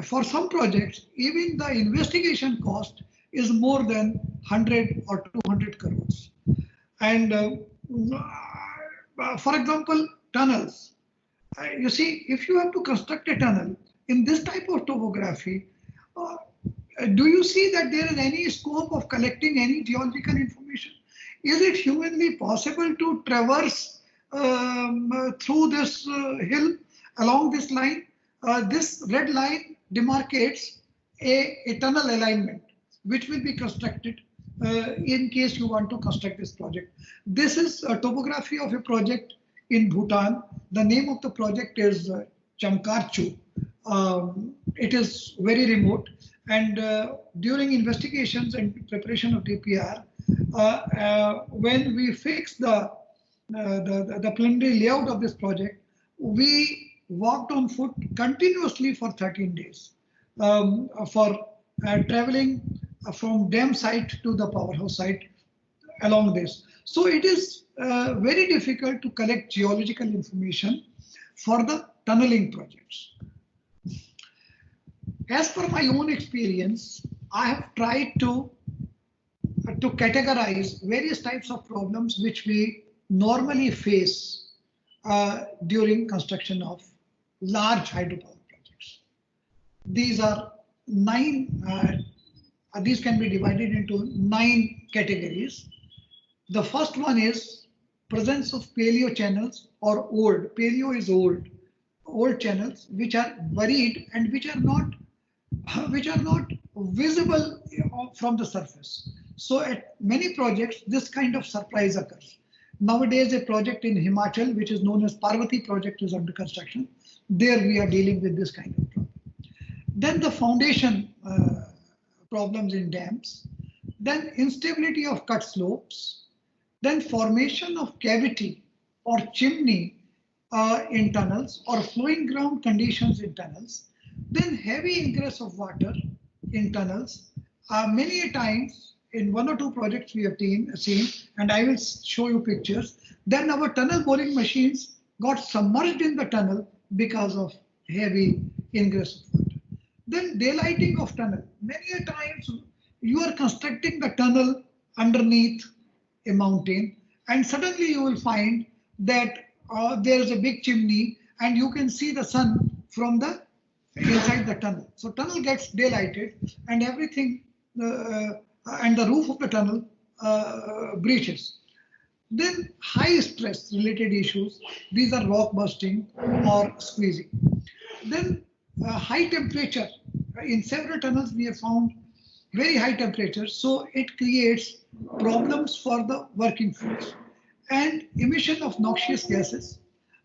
for some projects, even the investigation cost is more than 100 or 200 crores. And for example, tunnels. You see, if you have to construct a tunnel in this type of topography, do you see that there is any scope of collecting any geological information? Is it humanly possible to traverse through this hill along this line? This red line demarcates a tunnel alignment which will be constructed in case you want to construct this project. This is a topography of a project in Bhutan. The name of the project is Chamkarchu. It is very remote, and during investigations and preparation of DPR, when we fixed the preliminary layout of this project, we walked on foot continuously for 13 days for traveling from dam site to the powerhouse site along this. So it is very difficult to collect geological information for the tunneling projects. As per my own experience, I have tried to categorize various types of problems which we normally face during construction of large hydropower projects. These are 9, these can be divided into 9 categories. The first one is presence of paleo channels or old. Paleo is old channels which are buried and which are not visible from the surface. So at many projects, this kind of surprise occurs. Nowadays, a project in Himachal, which is known as Parvati project, is under construction. There we are dealing with this kind of problem. Then the foundation problems in dams. Then instability of cut slopes. Then formation of cavity or chimney in tunnels or flowing ground conditions in tunnels. Then heavy ingress of water in tunnels. Many times in 1 or 2 projects we have seen, and I will show you pictures, then our tunnel boring machines got submerged in the tunnel because of heavy ingress of water. Then daylighting of tunnel. Many times you are constructing the tunnel underneath a mountain, and suddenly you will find that there is a big chimney and you can see the sun from the inside the tunnel. So tunnel gets daylighted and everything, and the roof of the tunnel breaches. Then high stress related issues. These are rock bursting or squeezing. Then high temperature. In several tunnels we have found very high temperatures, so it creates problems for the working force. And emission of noxious gases.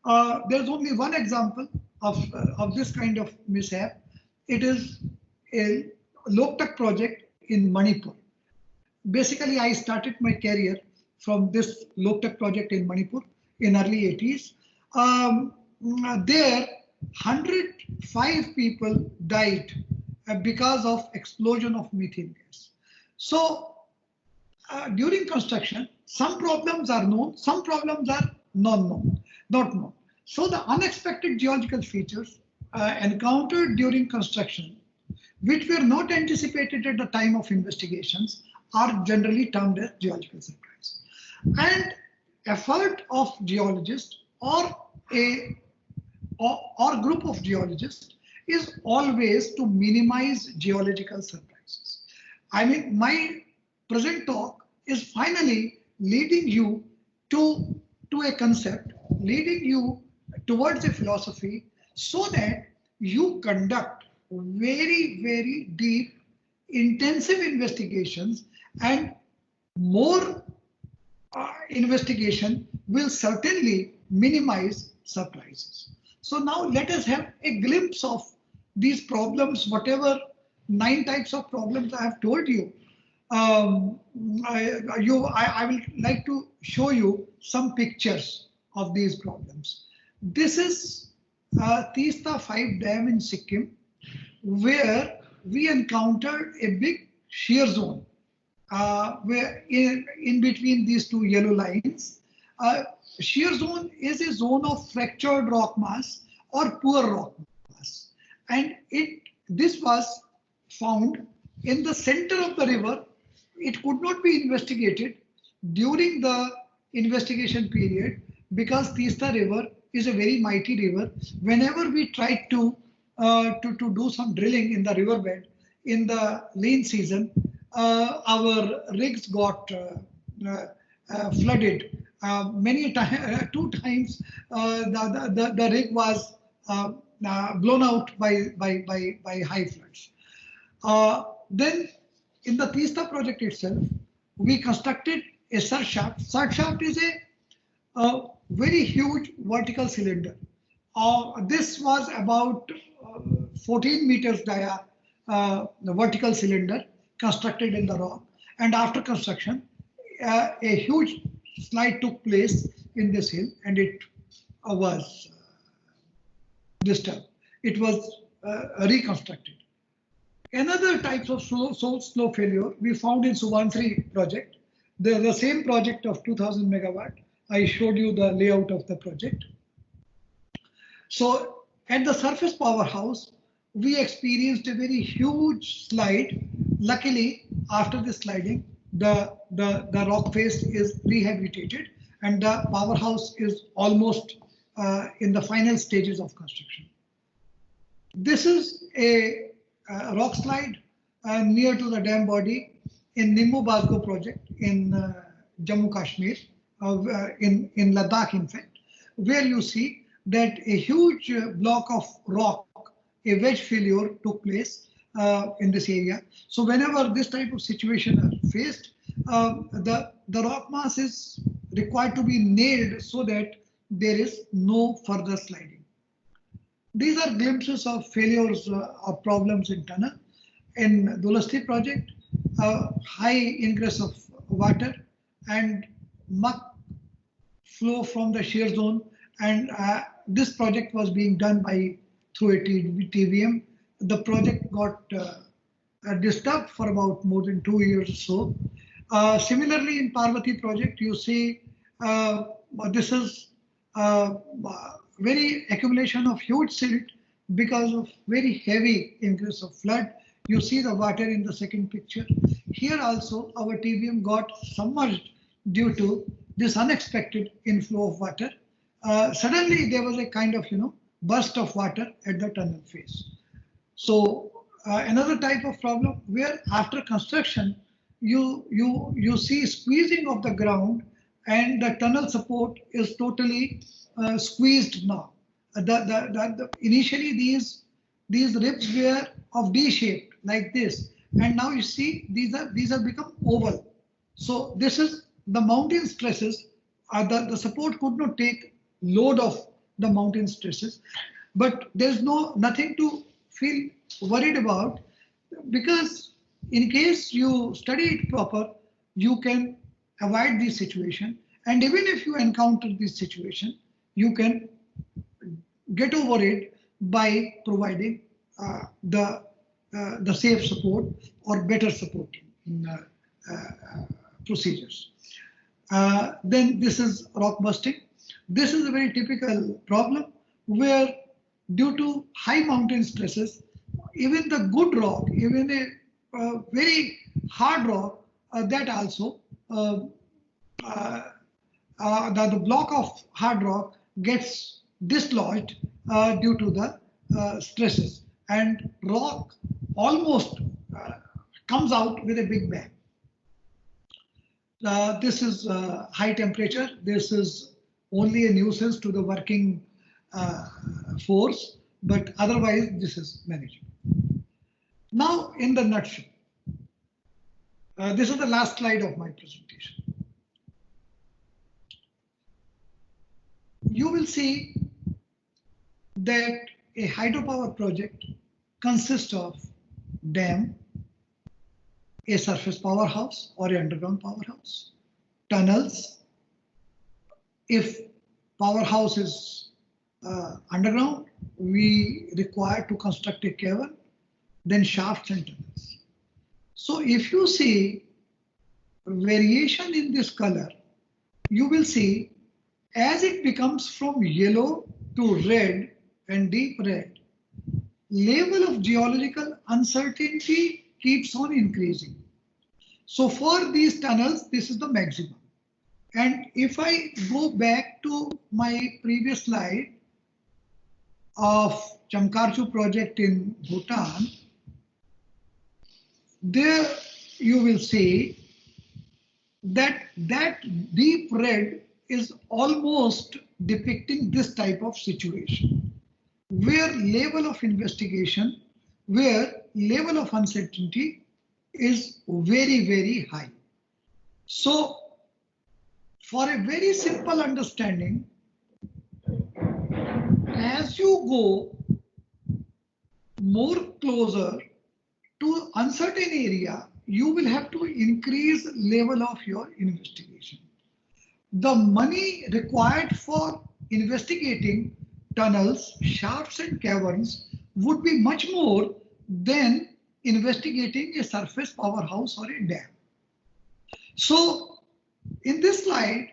There's only one example of this kind of mishap. It is a Loktak project in Manipur. Basically, I started my career from this Loktak project in Manipur in early 80s. There, 105 people died because of explosion of methane gas. So during construction, some problems are known, some problems are not known. So the unexpected geological features encountered during construction, which were not anticipated at the time of investigations, are generally termed as geological surprise. And effort of geologists or a group of geologists is always to minimize geological surprises. I mean, my present talk is finally leading you to a concept, leading you towards a philosophy, so that you conduct very, very deep, intensive investigations, and more investigation will certainly minimize surprises. So now let us have a glimpse of these problems, whatever 9 types of problems I have told you. I will like to show you some pictures of these problems. This is Teesta 5 Dam in Sikkim, where we encountered a big shear zone where in between these two yellow lines. Shear zone is a zone of fractured rock mass or poor rock mass, and this was found in the center of the river. It could not be investigated during the investigation period because Teesta River is a very mighty river. Whenever we tried to do some drilling in the riverbed in the lean season, our rigs got flooded. Many times, 2 times, the rig was blown out by high floods. Then, in the Teesta project itself, we constructed a search shaft. Search shaft is a very huge vertical cylinder. This was about 14 meters dia, the vertical cylinder constructed in the rock. And after construction, a huge slide took place in this hill, and it was disturbed. It was reconstructed. Another types of slow failure we found in Subansiri project. The same project of 2000 megawatt. I showed you the layout of the project. So at the surface powerhouse, we experienced a very huge slide. Luckily, after the sliding, the rock face is rehabilitated and the powerhouse is almost in the final stages of construction. This is a rock slide near to the dam body in Nimbu Basgo project in Jammu Kashmir, in Ladakh in fact, where you see that a huge block of rock, a wedge failure took place in this area. So whenever this type of situation are faced, the rock mass is required to be nailed so that there is no further sliding. These are glimpses of failures or problems in tunnel. In Dulhasti project, high ingress of water and muck flow from the shear zone, and this project was being done through a TVM. The project got disturbed for about more than 2 years or so. Similarly, in Parvati project, you see this is very accumulation of huge silt because of very heavy ingress of flood. You see the water in the second picture. Here also our TBM got submerged due to this unexpected inflow of water. Suddenly there was a kind of burst of water at the tunnel face. So another type of problem where after construction you see squeezing of the ground and the tunnel support is totally squeezed now. Initially these ribs were of D shape like this, and now you see these have become oval. So this is the mountain stresses. The support could not take load of the mountain stresses, but there's nothing to feel worried about because in case you study it proper, you can avoid this situation. And even if you encounter this situation, you can get over it by providing the safe support or better support procedures. Then this is rock busting. This is a very typical problem where due to high mountain stresses, even the good rock, even a very hard rock, that also the block of hard rock gets dislodged due to the stresses, and rock almost comes out with a big bang. This is high temperature. This is only a nuisance to the working force, but otherwise this is manageable. Now, in the nutshell, this is the last slide of my presentation. You will see that a hydropower project consists of dam, a surface powerhouse or an underground powerhouse, tunnels. If powerhouse is underground, we require to construct a cavern, then shafts and tunnels. So if you see variation in this color, you will see as it becomes from yellow to red and deep red, level of geological uncertainty keeps on increasing. So for these tunnels, this is the maximum. And if I go back to my previous slide of Chamkarchu project in Bhutan, there you will see that deep red is almost depicting this type of situation, where level of investigation, where level of uncertainty is very, very high. So for a very simple understanding, as you go more closer to uncertain area, you will have to increase level of your investigation. The money required for investigating tunnels, shafts and caverns would be much more than investigating a surface powerhouse or a dam. So in this slide,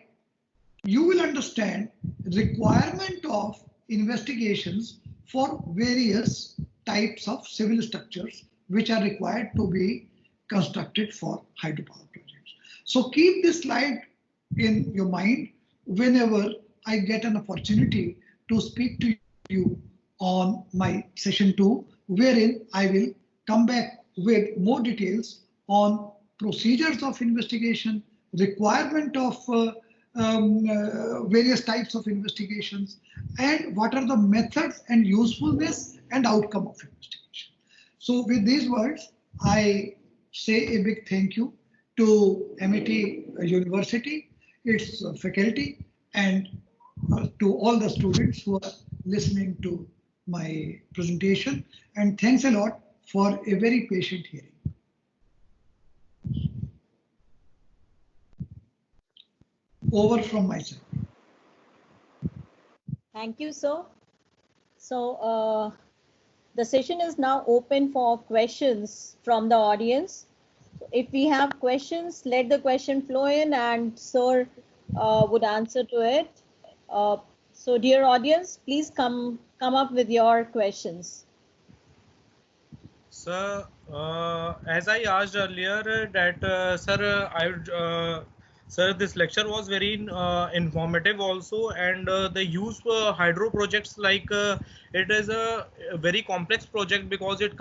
you will understand requirement of investigations for various types of civil structures which are required to be constructed for hydropower projects. So keep this slide in your mind whenever I get an opportunity to speak to you on my session 2, wherein I will come back with more details on procedures of investigation, requirement of various types of investigations, and what are the methods and usefulness and outcome of investigation. So with these words, I say a big thank you to MIT University, its faculty, and to all the students who are listening to my presentation. And thanks a lot for a very patient hearing. Over from my side. Thank you, sir. So the session is now open for questions from the audience. If we have questions, let the question flow in and sir would answer to it. So dear audience, please come up with your questions. Sir, as I asked earlier that sir, this lecture was very informative also, and the use hydro projects it is a very complex project because it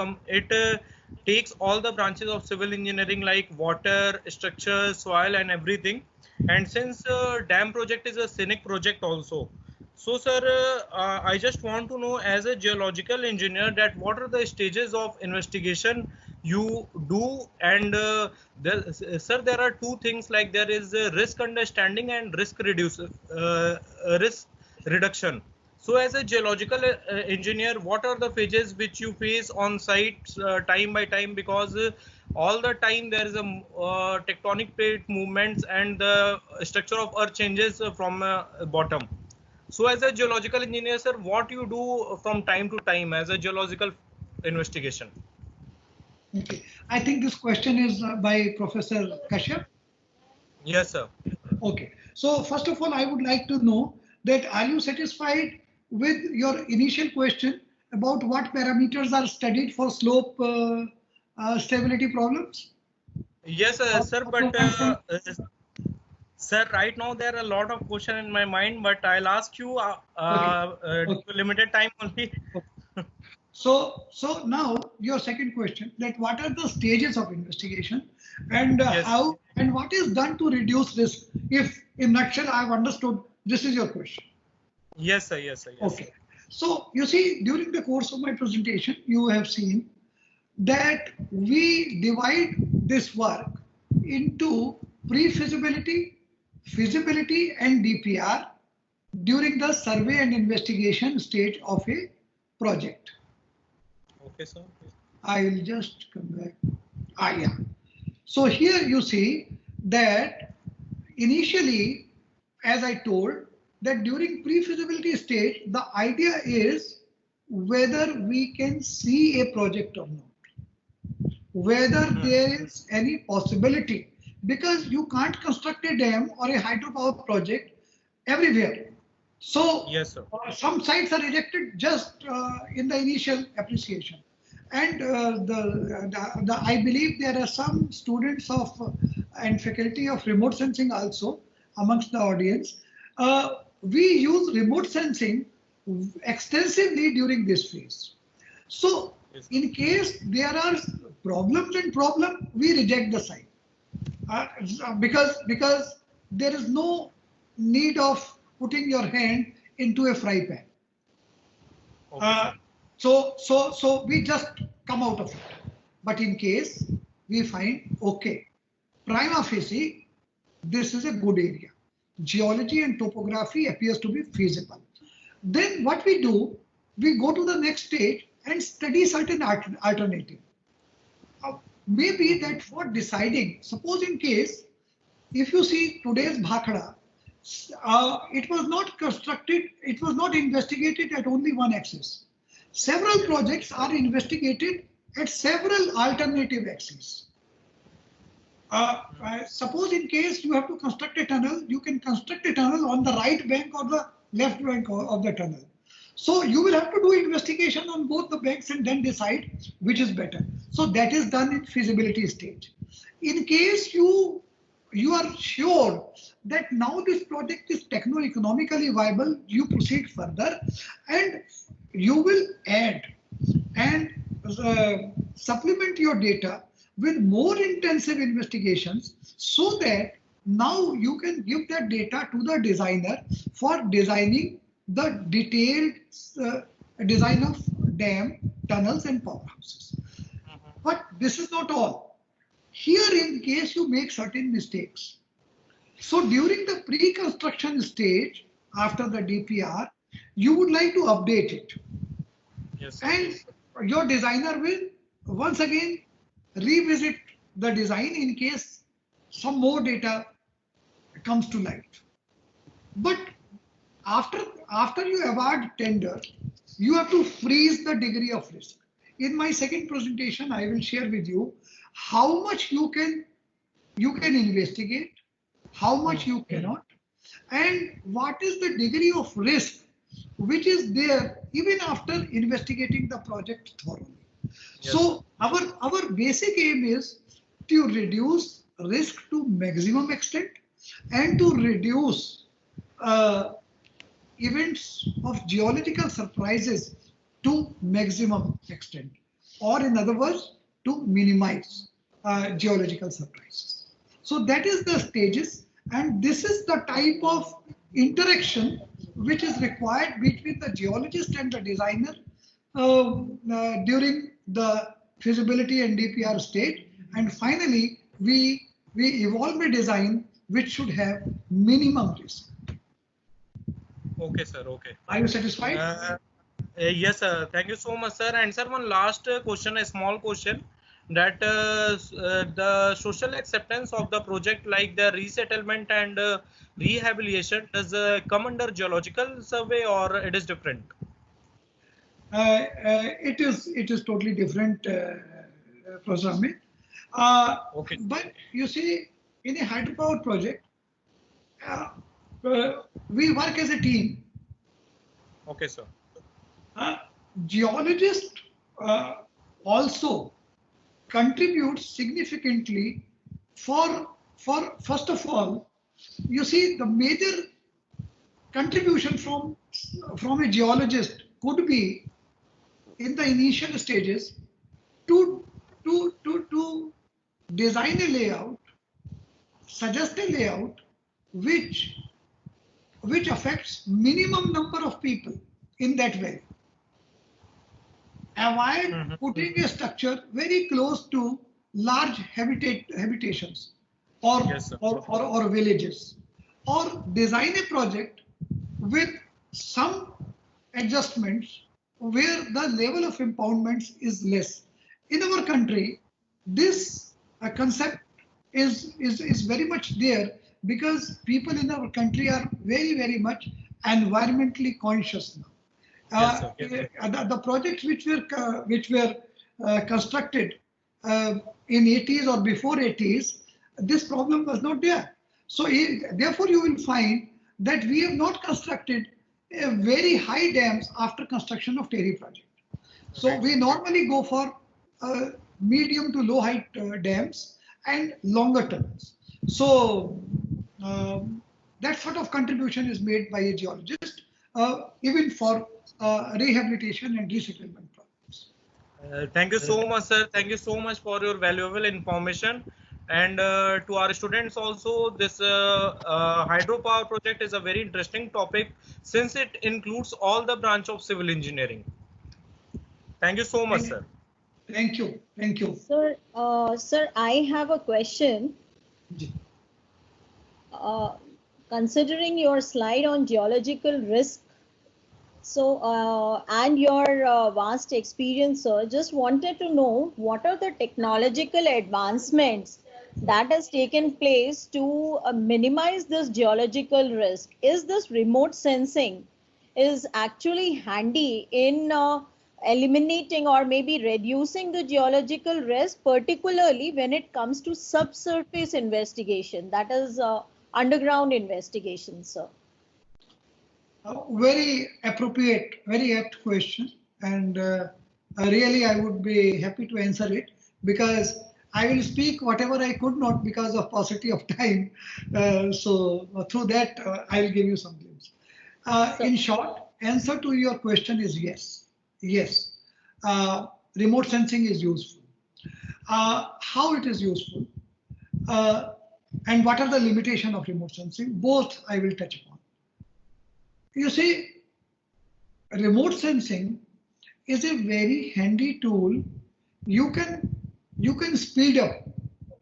takes all the branches of civil engineering like water, structure, soil, and everything. And since dam project is a scenic project also, so sir, I just want to know as a geological engineer that what are the stages of investigation you do, and sir, there are two things, like there is risk understanding and risk reduction. So as a geological engineer, what are the phases which you face on site time by time? Because all the time there is a tectonic plate movements and the structure of earth changes from bottom. So as a geological engineer, sir, what you do from time to time as a geological investigation? Okay. I think this question is by Professor Kashyap. Yes, sir. Okay. So first of all, I would like to know that are you satisfied with your initial question about what parameters are studied for slope stability problems? Yes, sir, but sir, right now there are a lot of questions in my mind, but I'll ask you Okay. limited time only. So now your second question, that what are the stages of investigation and Yes. how and what is done to reduce risk? If in nutshell I have understood, this is your question. Yes, sir. Yes, sir. Yes. Okay. So you see, during the course of my presentation, you have seen that we divide this work into pre-feasibility, feasibility, and DPR during the survey and investigation stage of a project. Okay, sir. I will just come back. Yeah. So here you see that initially, as I told, that during pre-feasibility stage, the idea is whether we can see a project or not, whether there is any possibility, because you can't construct a dam or a hydropower project everywhere. So Yes, sir. some sites are rejected just in the initial appreciation. And I believe there are some students of and faculty of remote sensing also amongst the audience. We use remote sensing extensively during this phase. So Yes. in case there are problems, we reject the site because there is no need of putting your hand into a fry pan. Okay, So we just come out of it. But in case we find, okay, prima facie, this is a good area. Geology and topography appears to be feasible. Then what we do, we go to the next stage and study certain alternative. Maybe that for deciding, suppose in case, if you see today's Bhakra, it was not constructed, it was not investigated at only one axis. Several projects are investigated at several alternative axes. Suppose in case you have to construct a tunnel, you can construct a tunnel on the right bank or the left bank of the tunnel. So you will have to do investigation on both the banks and then decide which is better. So that is done in feasibility stage. In case you are sure that now this project is techno-economically viable, you proceed further and you will add and supplement your data with more intensive investigations so that now you can give that data to the designer for designing the detailed design of dam, tunnels and powerhouses. But this is not all. Here in case you make certain mistakes. So during the pre-construction stage, after the DPR, you would like to update it. Yes. And your designer will once again revisit the design in case some more data comes to light. But after you award tender, you have to freeze the degree of risk. In my second presentation, I will share with you how much you can investigate, how much you cannot, and what is the degree of risk which is there even after investigating the project thoroughly. Yes. So our basic aim is to reduce risk to maximum extent and to reduce events of geological surprises to maximum extent, or in other words, to minimize geological surprises. So that is the stages, and this is the type of interaction which is required between the geologist and the designer during the feasibility and DPR stage. And finally, we evolve a design which should have minimum risk. Okay, sir. Okay. Are you satisfied? Yes, sir. Thank you so much, sir. And sir, one last question, a small question. that the social acceptance of the project, like the resettlement and rehabilitation, does come under geological survey or it is different? It is totally different, Professor Amit. Okay. But you see, in a hydropower project, we work as a team. Okay, sir. Geologists also contribute significantly for first of all, you see, the major contribution from a geologist could be in the initial stages to design a layout, suggest a layout which affects minimum number of people in that valley. Avoid putting a structure very close to large habitations or, Yes, sir. or villages, or design a project with some adjustments where the level of impoundments is less. In our country, this concept is very much there because people in our country are very much environmentally conscious now. Yes, sir. Yes, sir. The projects which were constructed in 80s or before 80s, this problem was not there. So therefore, you will find that we have not constructed very high dams after construction of Terry project. So we normally go for medium to low height dams and longer tunnels. So that sort of contribution is made by a geologist, even for rehabilitation and resettlement problems. Thank you so much, sir. Thank you so much for your valuable information. And to our students also, this hydropower project is a very interesting topic since it includes all the branch of civil engineering. Thank you so much, sir. Thank you. Thank you. Sir, I have a question. Considering your slide on geological risk, so and your vast experience, sir, just wanted to know what are the technological advancements that has taken place to minimize this geological risk? Is this remote sensing is actually handy in eliminating or maybe reducing the geological risk, particularly when it comes to subsurface investigation, that is underground investigation, sir? Very appropriate, very apt question, and really I would be happy to answer it because I will speak whatever I could not because of paucity of time. So through that, I will give you some glimpse. In short, answer to your question is yes. Yes, remote sensing is useful. How it is useful and what are the limitations of remote sensing? Both I will touch upon. You see, remote sensing is a very handy tool. You can speed up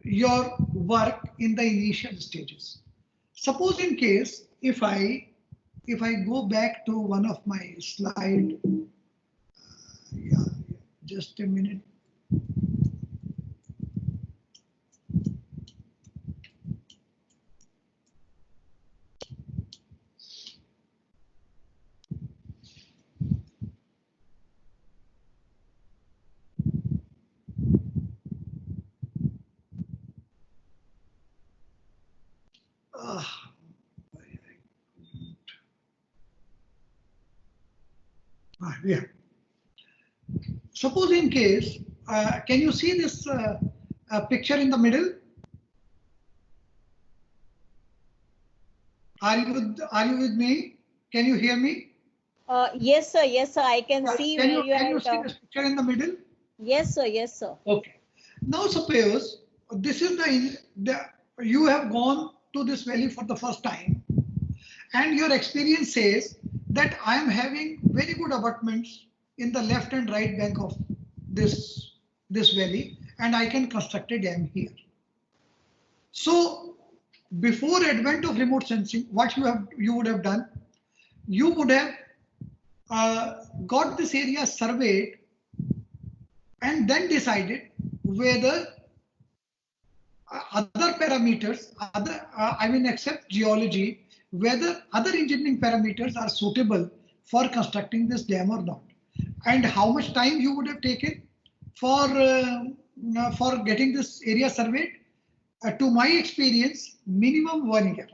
your work in the initial stages. Suppose in case if I go back to one of my slide, yeah, just a minute. Yeah. Suppose in case, can you see this picture in the middle? Are you with me? Can you hear me? Yes, sir. Yes, sir. I can see Can where you see this picture in the middle? Yes, sir. Yes, sir. Okay. Now suppose this is you have gone to this valley for the first time, and your experience says that I am having very good abutments in the left and right bank of this valley, and I can construct a dam here. So before advent of remote sensing, what you would have done, you would have got this area surveyed and then decided whether other parameters, except geology, whether other engineering parameters are suitable for constructing this dam or not, and how much time you would have taken for getting this area surveyed. To my experience, minimum 1 year.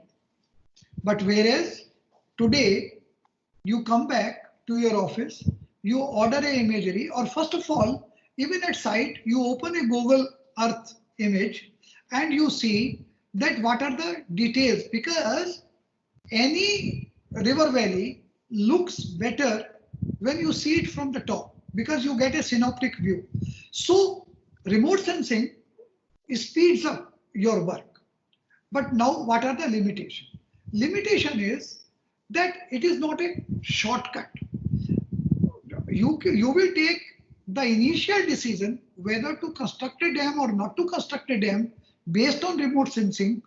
But whereas today you come back to your office, you order a imagery, or first of all, even at site, you open a Google Earth image and you see that what are the details, because any river valley looks better when you see it from the top, because you get a synoptic view. So remote sensing speeds up your work. But now what are the limitations? Limitation is that it is not a shortcut. You will take the initial decision whether to construct a dam or not to construct a dam based on remote sensing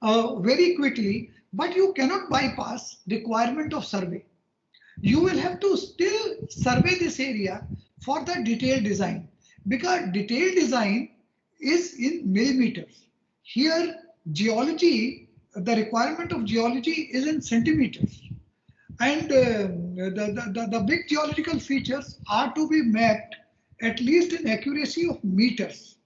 very quickly, but you cannot bypass requirement of survey. You will have to still survey this area for the detailed design, because detailed design is in millimeters. Here, geology, the requirement of geology is in centimeters. And the big geological features are to be mapped at least in accuracy of meters.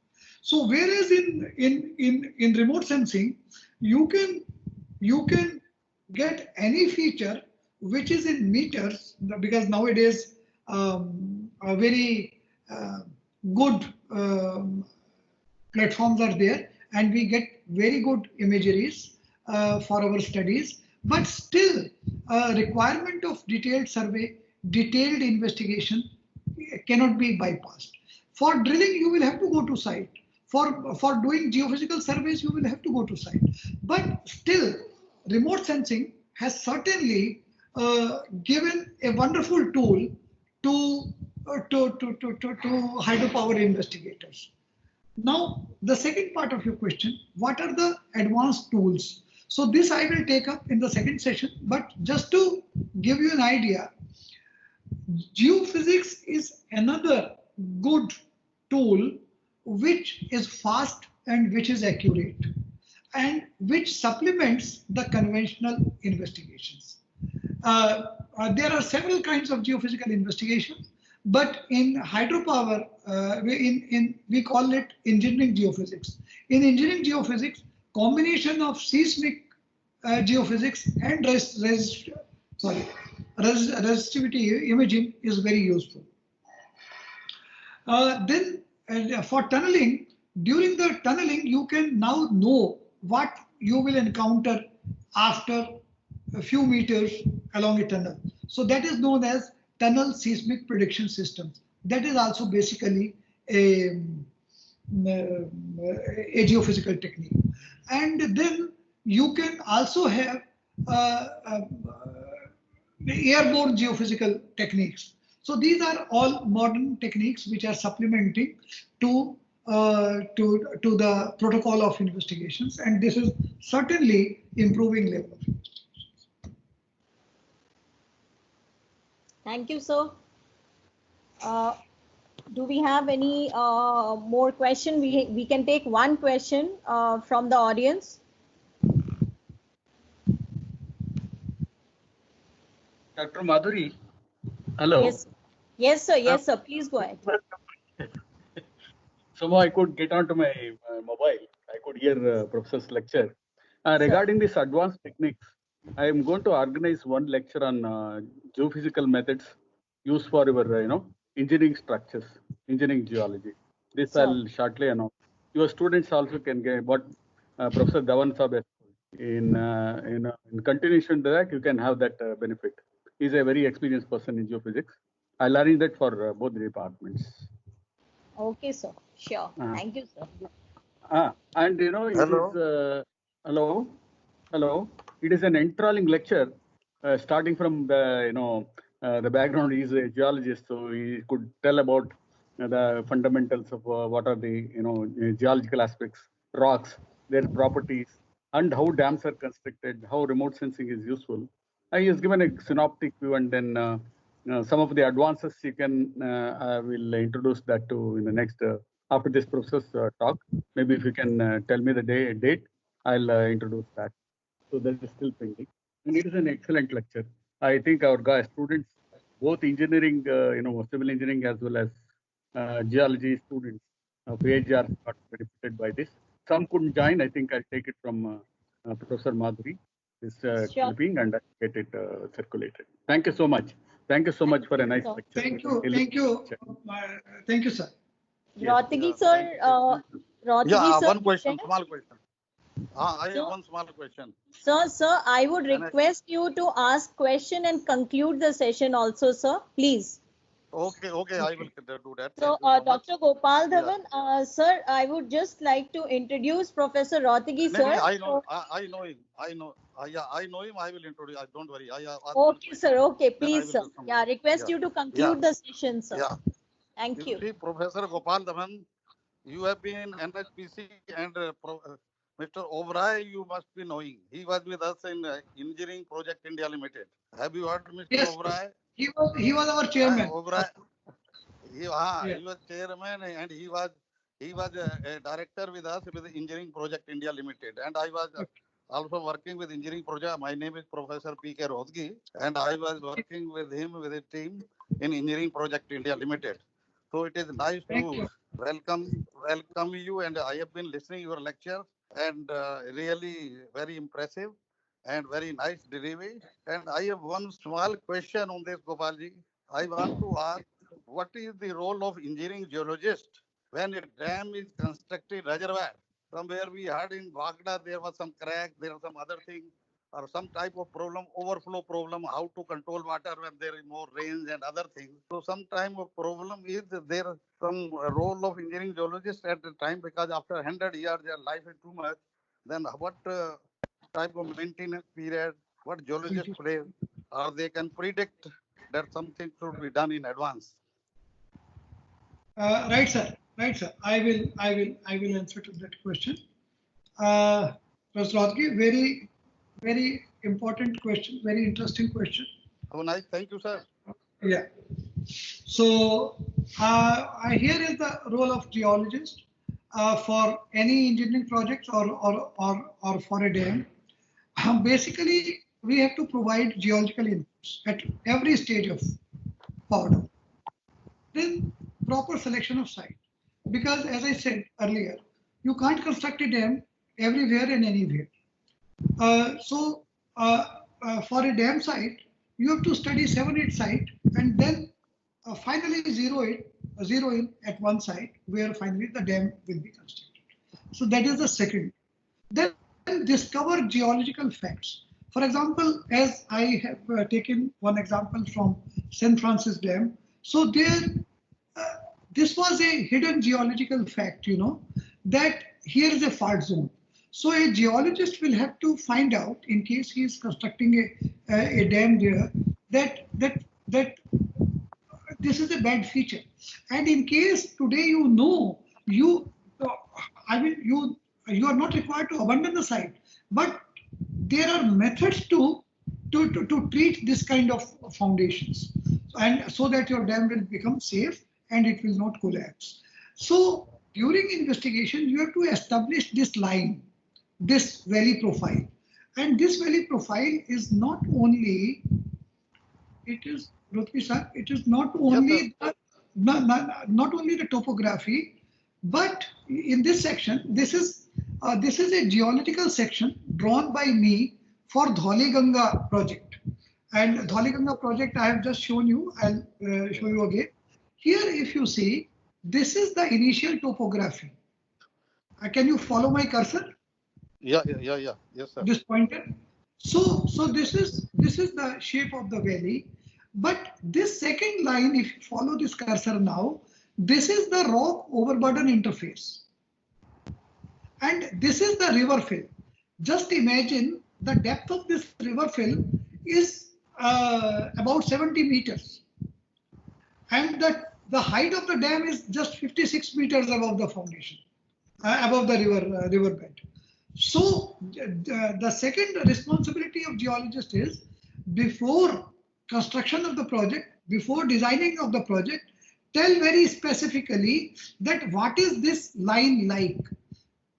So whereas in remote sensing, you can get any feature which is in meters, because nowadays a very good platforms are there, and we get very good imageries for our studies. But still, requirement of detailed survey, detailed investigation cannot be bypassed. For drilling, you will have to go to site. For doing geophysical surveys, you will have to go to site. But still, remote sensing has certainly given a wonderful tool to hydropower investigators. Now, the second part of your question, what are the advanced tools? So this I will take up in the second session, but just to give you an idea, geophysics is another good tool which is fast and which is accurate and which supplements the conventional investigations. There are several kinds of geophysical investigations, but in hydropower, we call it engineering geophysics. In engineering geophysics, combination of seismic geophysics and resistivity imaging is very useful. Then for tunneling, during the tunneling, you can now know what you will encounter after a few meters along a tunnel. So that is known as tunnel seismic prediction systems. That is also basically a geophysical technique. And then you can also have airborne geophysical techniques. So these are all modern techniques which are supplementing to the protocol of investigations, and this is certainly improving level of investigations. Thank you, sir. Do we have any more question? We can take one question from the audience. Dr. Madhuri, hello. Yes, sir. Yes, sir. Please go ahead. Somehow I could get onto my mobile. I could hear Professor's lecture. Regarding these advanced techniques, I am going to organize one lecture on geophysical methods used for your, engineering structures, engineering geology. This Sure. I'll shortly announce. Your students also can get what Professor Dhawan Sahab in continuation to that, you can have that benefit. He's a very experienced person in geophysics. I'll arrange that for both the departments. Okay, sir. Sure. Thank you, sir. And it is hello. It is an enthralling lecture, starting from the the background. He's a geologist, so he could tell about the fundamentals of what are the geological aspects, rocks, their properties, and how dams are constructed, how remote sensing is useful. He has given a synoptic view, and then some of the advances you can will introduce that to in the next after this professor's talk. Maybe if you can tell me the date, I'll introduce that. So that is still pending. And it is an excellent lecture. I think our students, both engineering, civil engineering as well as geology students of AHR got benefited by this. Some couldn't join. I think I'll take it from Professor Madhuri, this Sure. clipping, and get it circulated. Thank you so much. Thank you so much for a nice sir. lecture. Thank you. Thank you. Thank you, sir. Rotigi Yeah, sir, thank you. Rotigi Yeah, sir, one question, there? small question. I So- have one small question. Sir, I would Can I- request you to ask question and conclude the session also, sir, please. Okay, I will do that. So, Thank you so much. Dr. Gopal Yeah. Dhawan, sir, I would just like to introduce Professor Rotigi, No, sir. I know, So- I know him. I know. Yeah, I know him. I will introduce. Don't worry. I ask one Okay, question. sir. Okay, Then I please, will sir. do some- Yeah, request Yeah. you to conclude the session, sir. Yeah. Thank you. See, Professor Gopal Dhawan, you have been in NHPC, and Mr. Oberoi, you must be knowing. He was with us in Engineering Project India Limited. Have you heard Mr. Yes. Oberoi? He was our chairman. Oberoi. Yeah. He was chairman, and he was a director with us with the Engineering Project India Limited, and I was also working with Engineering Project. My name is Professor P.K. Rodgi, and I was working with him with his team in Engineering Project India Limited. So it is nice Thank to you. welcome you, and I have been listening your lecture, and really very impressive and very nice delivery. And I have one small question on this, Gopalji. I want to ask, what is the role of engineering geologist when a dam is constructed reservoir? Somewhere we heard in Wagda there was some crack, there was some other thing, or some type of problem, overflow problem, how to control water when there is more rains and other things. So some time of problem is there some role of engineering geologist at the time, because after 100 years their life is too much. Then what type of maintenance period, what geologists play, or they can predict that something should be done in advance. Right, sir. Right, sir. I will answer to that question. Professor Rodgi, very important question, very interesting question. Oh, nice. Thank you, sir. Yeah. So here is the role of geologist for any engineering projects or for a dam. Basically, we have to provide geological inputs at every stage of power down. Then proper selection of site, because as I said earlier, you can't construct a dam everywhere and anywhere. So for a dam site, you have to study 7-8 sites and then finally zero in at one site where finally the dam will be constructed. So that is the second. Then discover geological facts. For example, as I have taken one example from St. Francis Dam. So there, this was a hidden geological fact, that here is a fault zone. So a geologist will have to find out, in case he is constructing a dam there, that this is a bad feature. And in case today you are not required to abandon the site, but there are methods to treat this kind of foundations, and so that your dam will become safe and it will not collapse. So during investigation, you have to establish this line, this valley profile, and this valley profile is not only, it is not only not only the topography, but in this section, this is a geological section drawn by me for Dhauli Ganga project. And Dhauli Ganga project I have just shown you. I'll show you again. Here, if you see, this is the initial topography. Can you follow my cursor? Yeah. Yes, sir. This pointer. So this is the shape of the valley. But this second line, if you follow this cursor now, this is the rock overburden interface. And this is the river fill. Just imagine the depth of this river fill is about 70 meters. And the height of the dam is just 56 meters above the foundation, above the river bed. So the second responsibility of geologist is, before construction of the project, before designing of the project, tell very specifically that what is this line like,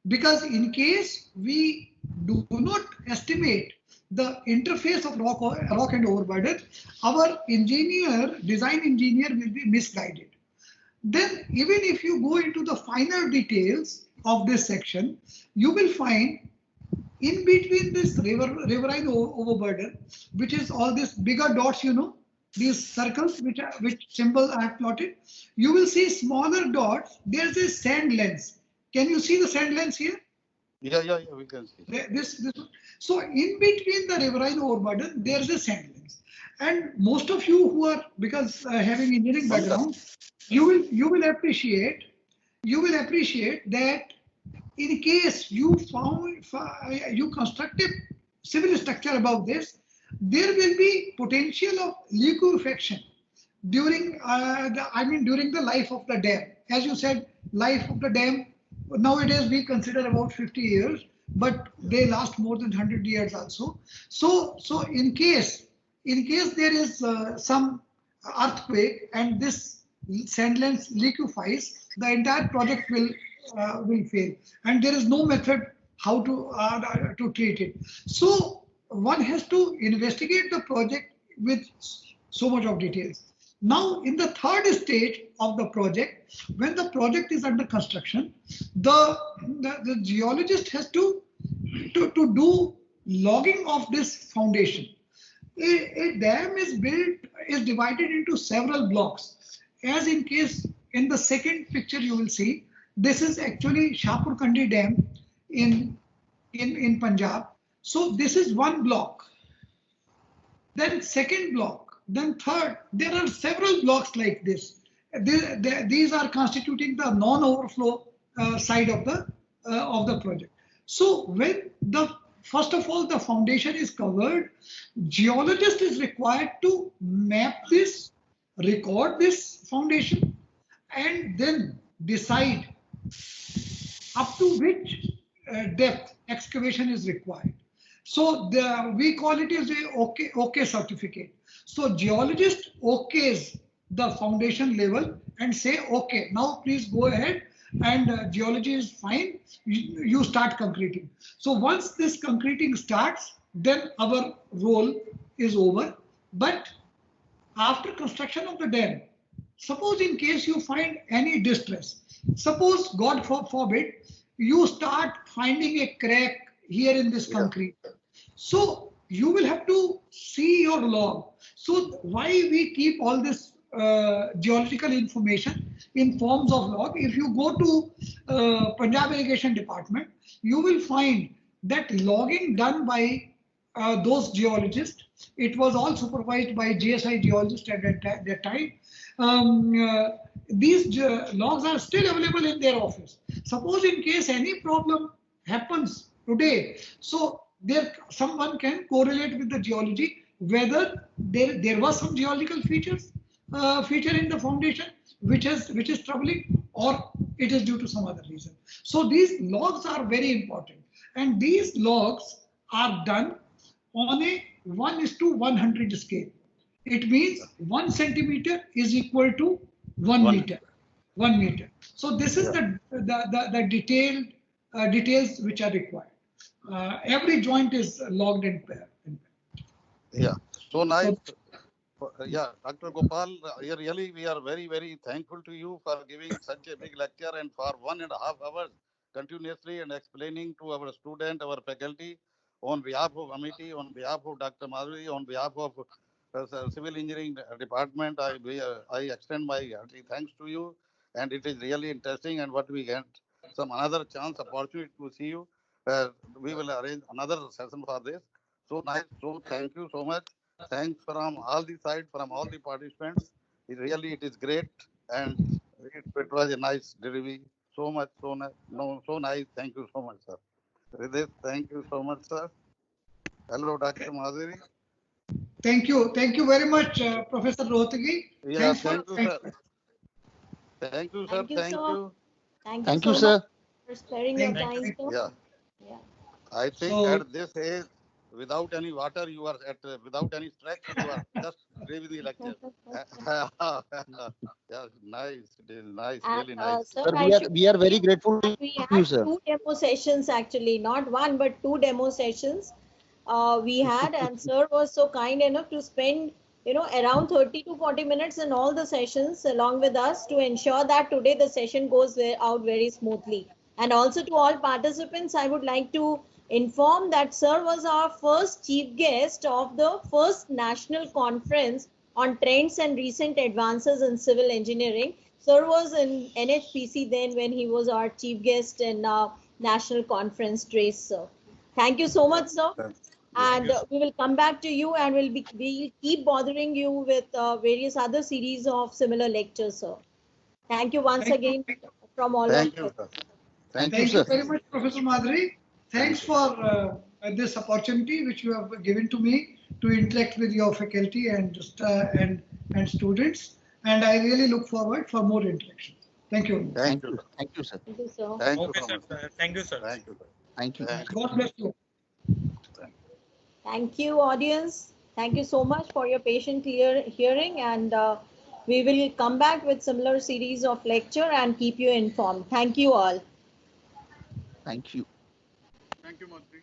because in case we do not estimate the interface of rock and overburden, our design engineer will be misguided. Then even if you go into the finer details of this section, you will find in between this riverine overburden, which is all these bigger dots, these circles which symbol I have plotted, you will see smaller dots. There's a sand lens. Can you see the sand lens here? Yeah, we can see. This. So in between the riverine overburden, there's a sand lens. And most of you who are, because having engineering background, you will appreciate that in case you construct a civil structure above this, there will be potential of liquefaction during the life of the dam. As you said, life of the dam nowadays we consider about 50 years, but they last more than 100 years also. So in case there is some earthquake and this sand lens liquefies, the entire project will fail, and there is no method how to treat it. So one has to investigate the project with so much of details. Now, in the third stage of the project, when the project is under construction, the geologist has to do logging of this foundation. A dam is divided into several blocks. As in case in the second picture you will see, this is actually Shahpur Kandi Dam in Punjab. So this is one block, then second block, then third. There are several blocks like this. These are constituting the non-overflow side of the project. So when first of all the foundation is covered, geologist is required to map this, record this foundation, and then decide up to which depth excavation is required. So we call it as a OK certificate. So geologist OKs the foundation level and say, okay, now please go ahead, and geology is fine, you start concreting. So once this concreting starts, then our role is over. But after construction of the dam, suppose in case you find any distress, suppose God forbid, you start finding a crack here in this concrete. So you will have to see your log. So why we keep all this geological information in forms of log? If you go to Punjab Irrigation Department, you will find that logging done by those geologists, it was all supervised by GSI geologists at that time. These logs are still available in their office. Suppose in case any problem happens today, so someone can correlate with the geology whether there was some geological feature in the foundation which is troubling, or it is due to some other reason. So these logs are very important, and these logs are done on a 1:100 scale. It means 1 centimeter is equal to 1 meter. 1 meter. So this is the details which are required. Every joint is logged in pair. Yeah, so nice. Yeah, Dr. Gopal, we are very, very thankful to you for giving such a big lecture and for 1.5 hours continuously and explaining to our student, our faculty, on behalf of Amity, on behalf of Dr. Madhuri, on behalf of Civil Engineering Department. I extend my hearty thanks to you, and it is really interesting. And what we get some another chance, opportunity to see you, we will arrange another session for this. So nice. So thank you so much. Thanks from all the sides, from all the participants. It is great, and it was a nice delivery. So much, so nice. Thank you so much, sir. With this, thank you so much, sir. Hello, Dr. Madhuri. Thank you very much, Professor Rohatgi. Yeah, thank you, sir. Thank you, sir. Thank you. Thank you, sir. for sparing your time. Yeah. I think at this age, without any water, you are at without any stretch, you are just giving the lecture. Yeah, nice, it is nice, And, really nice. sir, Sir, I should we are very say grateful that to we you, had sir. 2 demo sessions actually, not one but 2 demo sessions. We had, and sir was so kind enough to spend around 30 to 40 minutes in all the sessions along with us to ensure that today the session goes out very smoothly. And also to all participants, I would like to inform that sir was our first chief guest of the first national conference on trends and recent advances in civil engineering. Sir was in NHPC then when he was our chief guest in national conference trace, sir. Thank you so much, sir. And we will come back to you, and we'll keep bothering you with various other series of similar lectures, sir. Thank you once Thank you. again from all Thank of you, us. sir. Thank you, Thank you sir. very much, Professor Madhuri. Thanks you. for this opportunity which you have given to me to interact with your faculty and students. And I really look forward for more interaction. Thank you. Thank you. Thank you, sir. Thank you, sir. Thank you Okay, so sir. much. Thank you, sir. Thank you, sir. Thank you. Thank you. God bless you. Thank you, audience. Thank you so much for your patient hearing, and we will come back with similar series of lecture and keep you informed. Thank you all. Thank you. Thank you, Madhuri.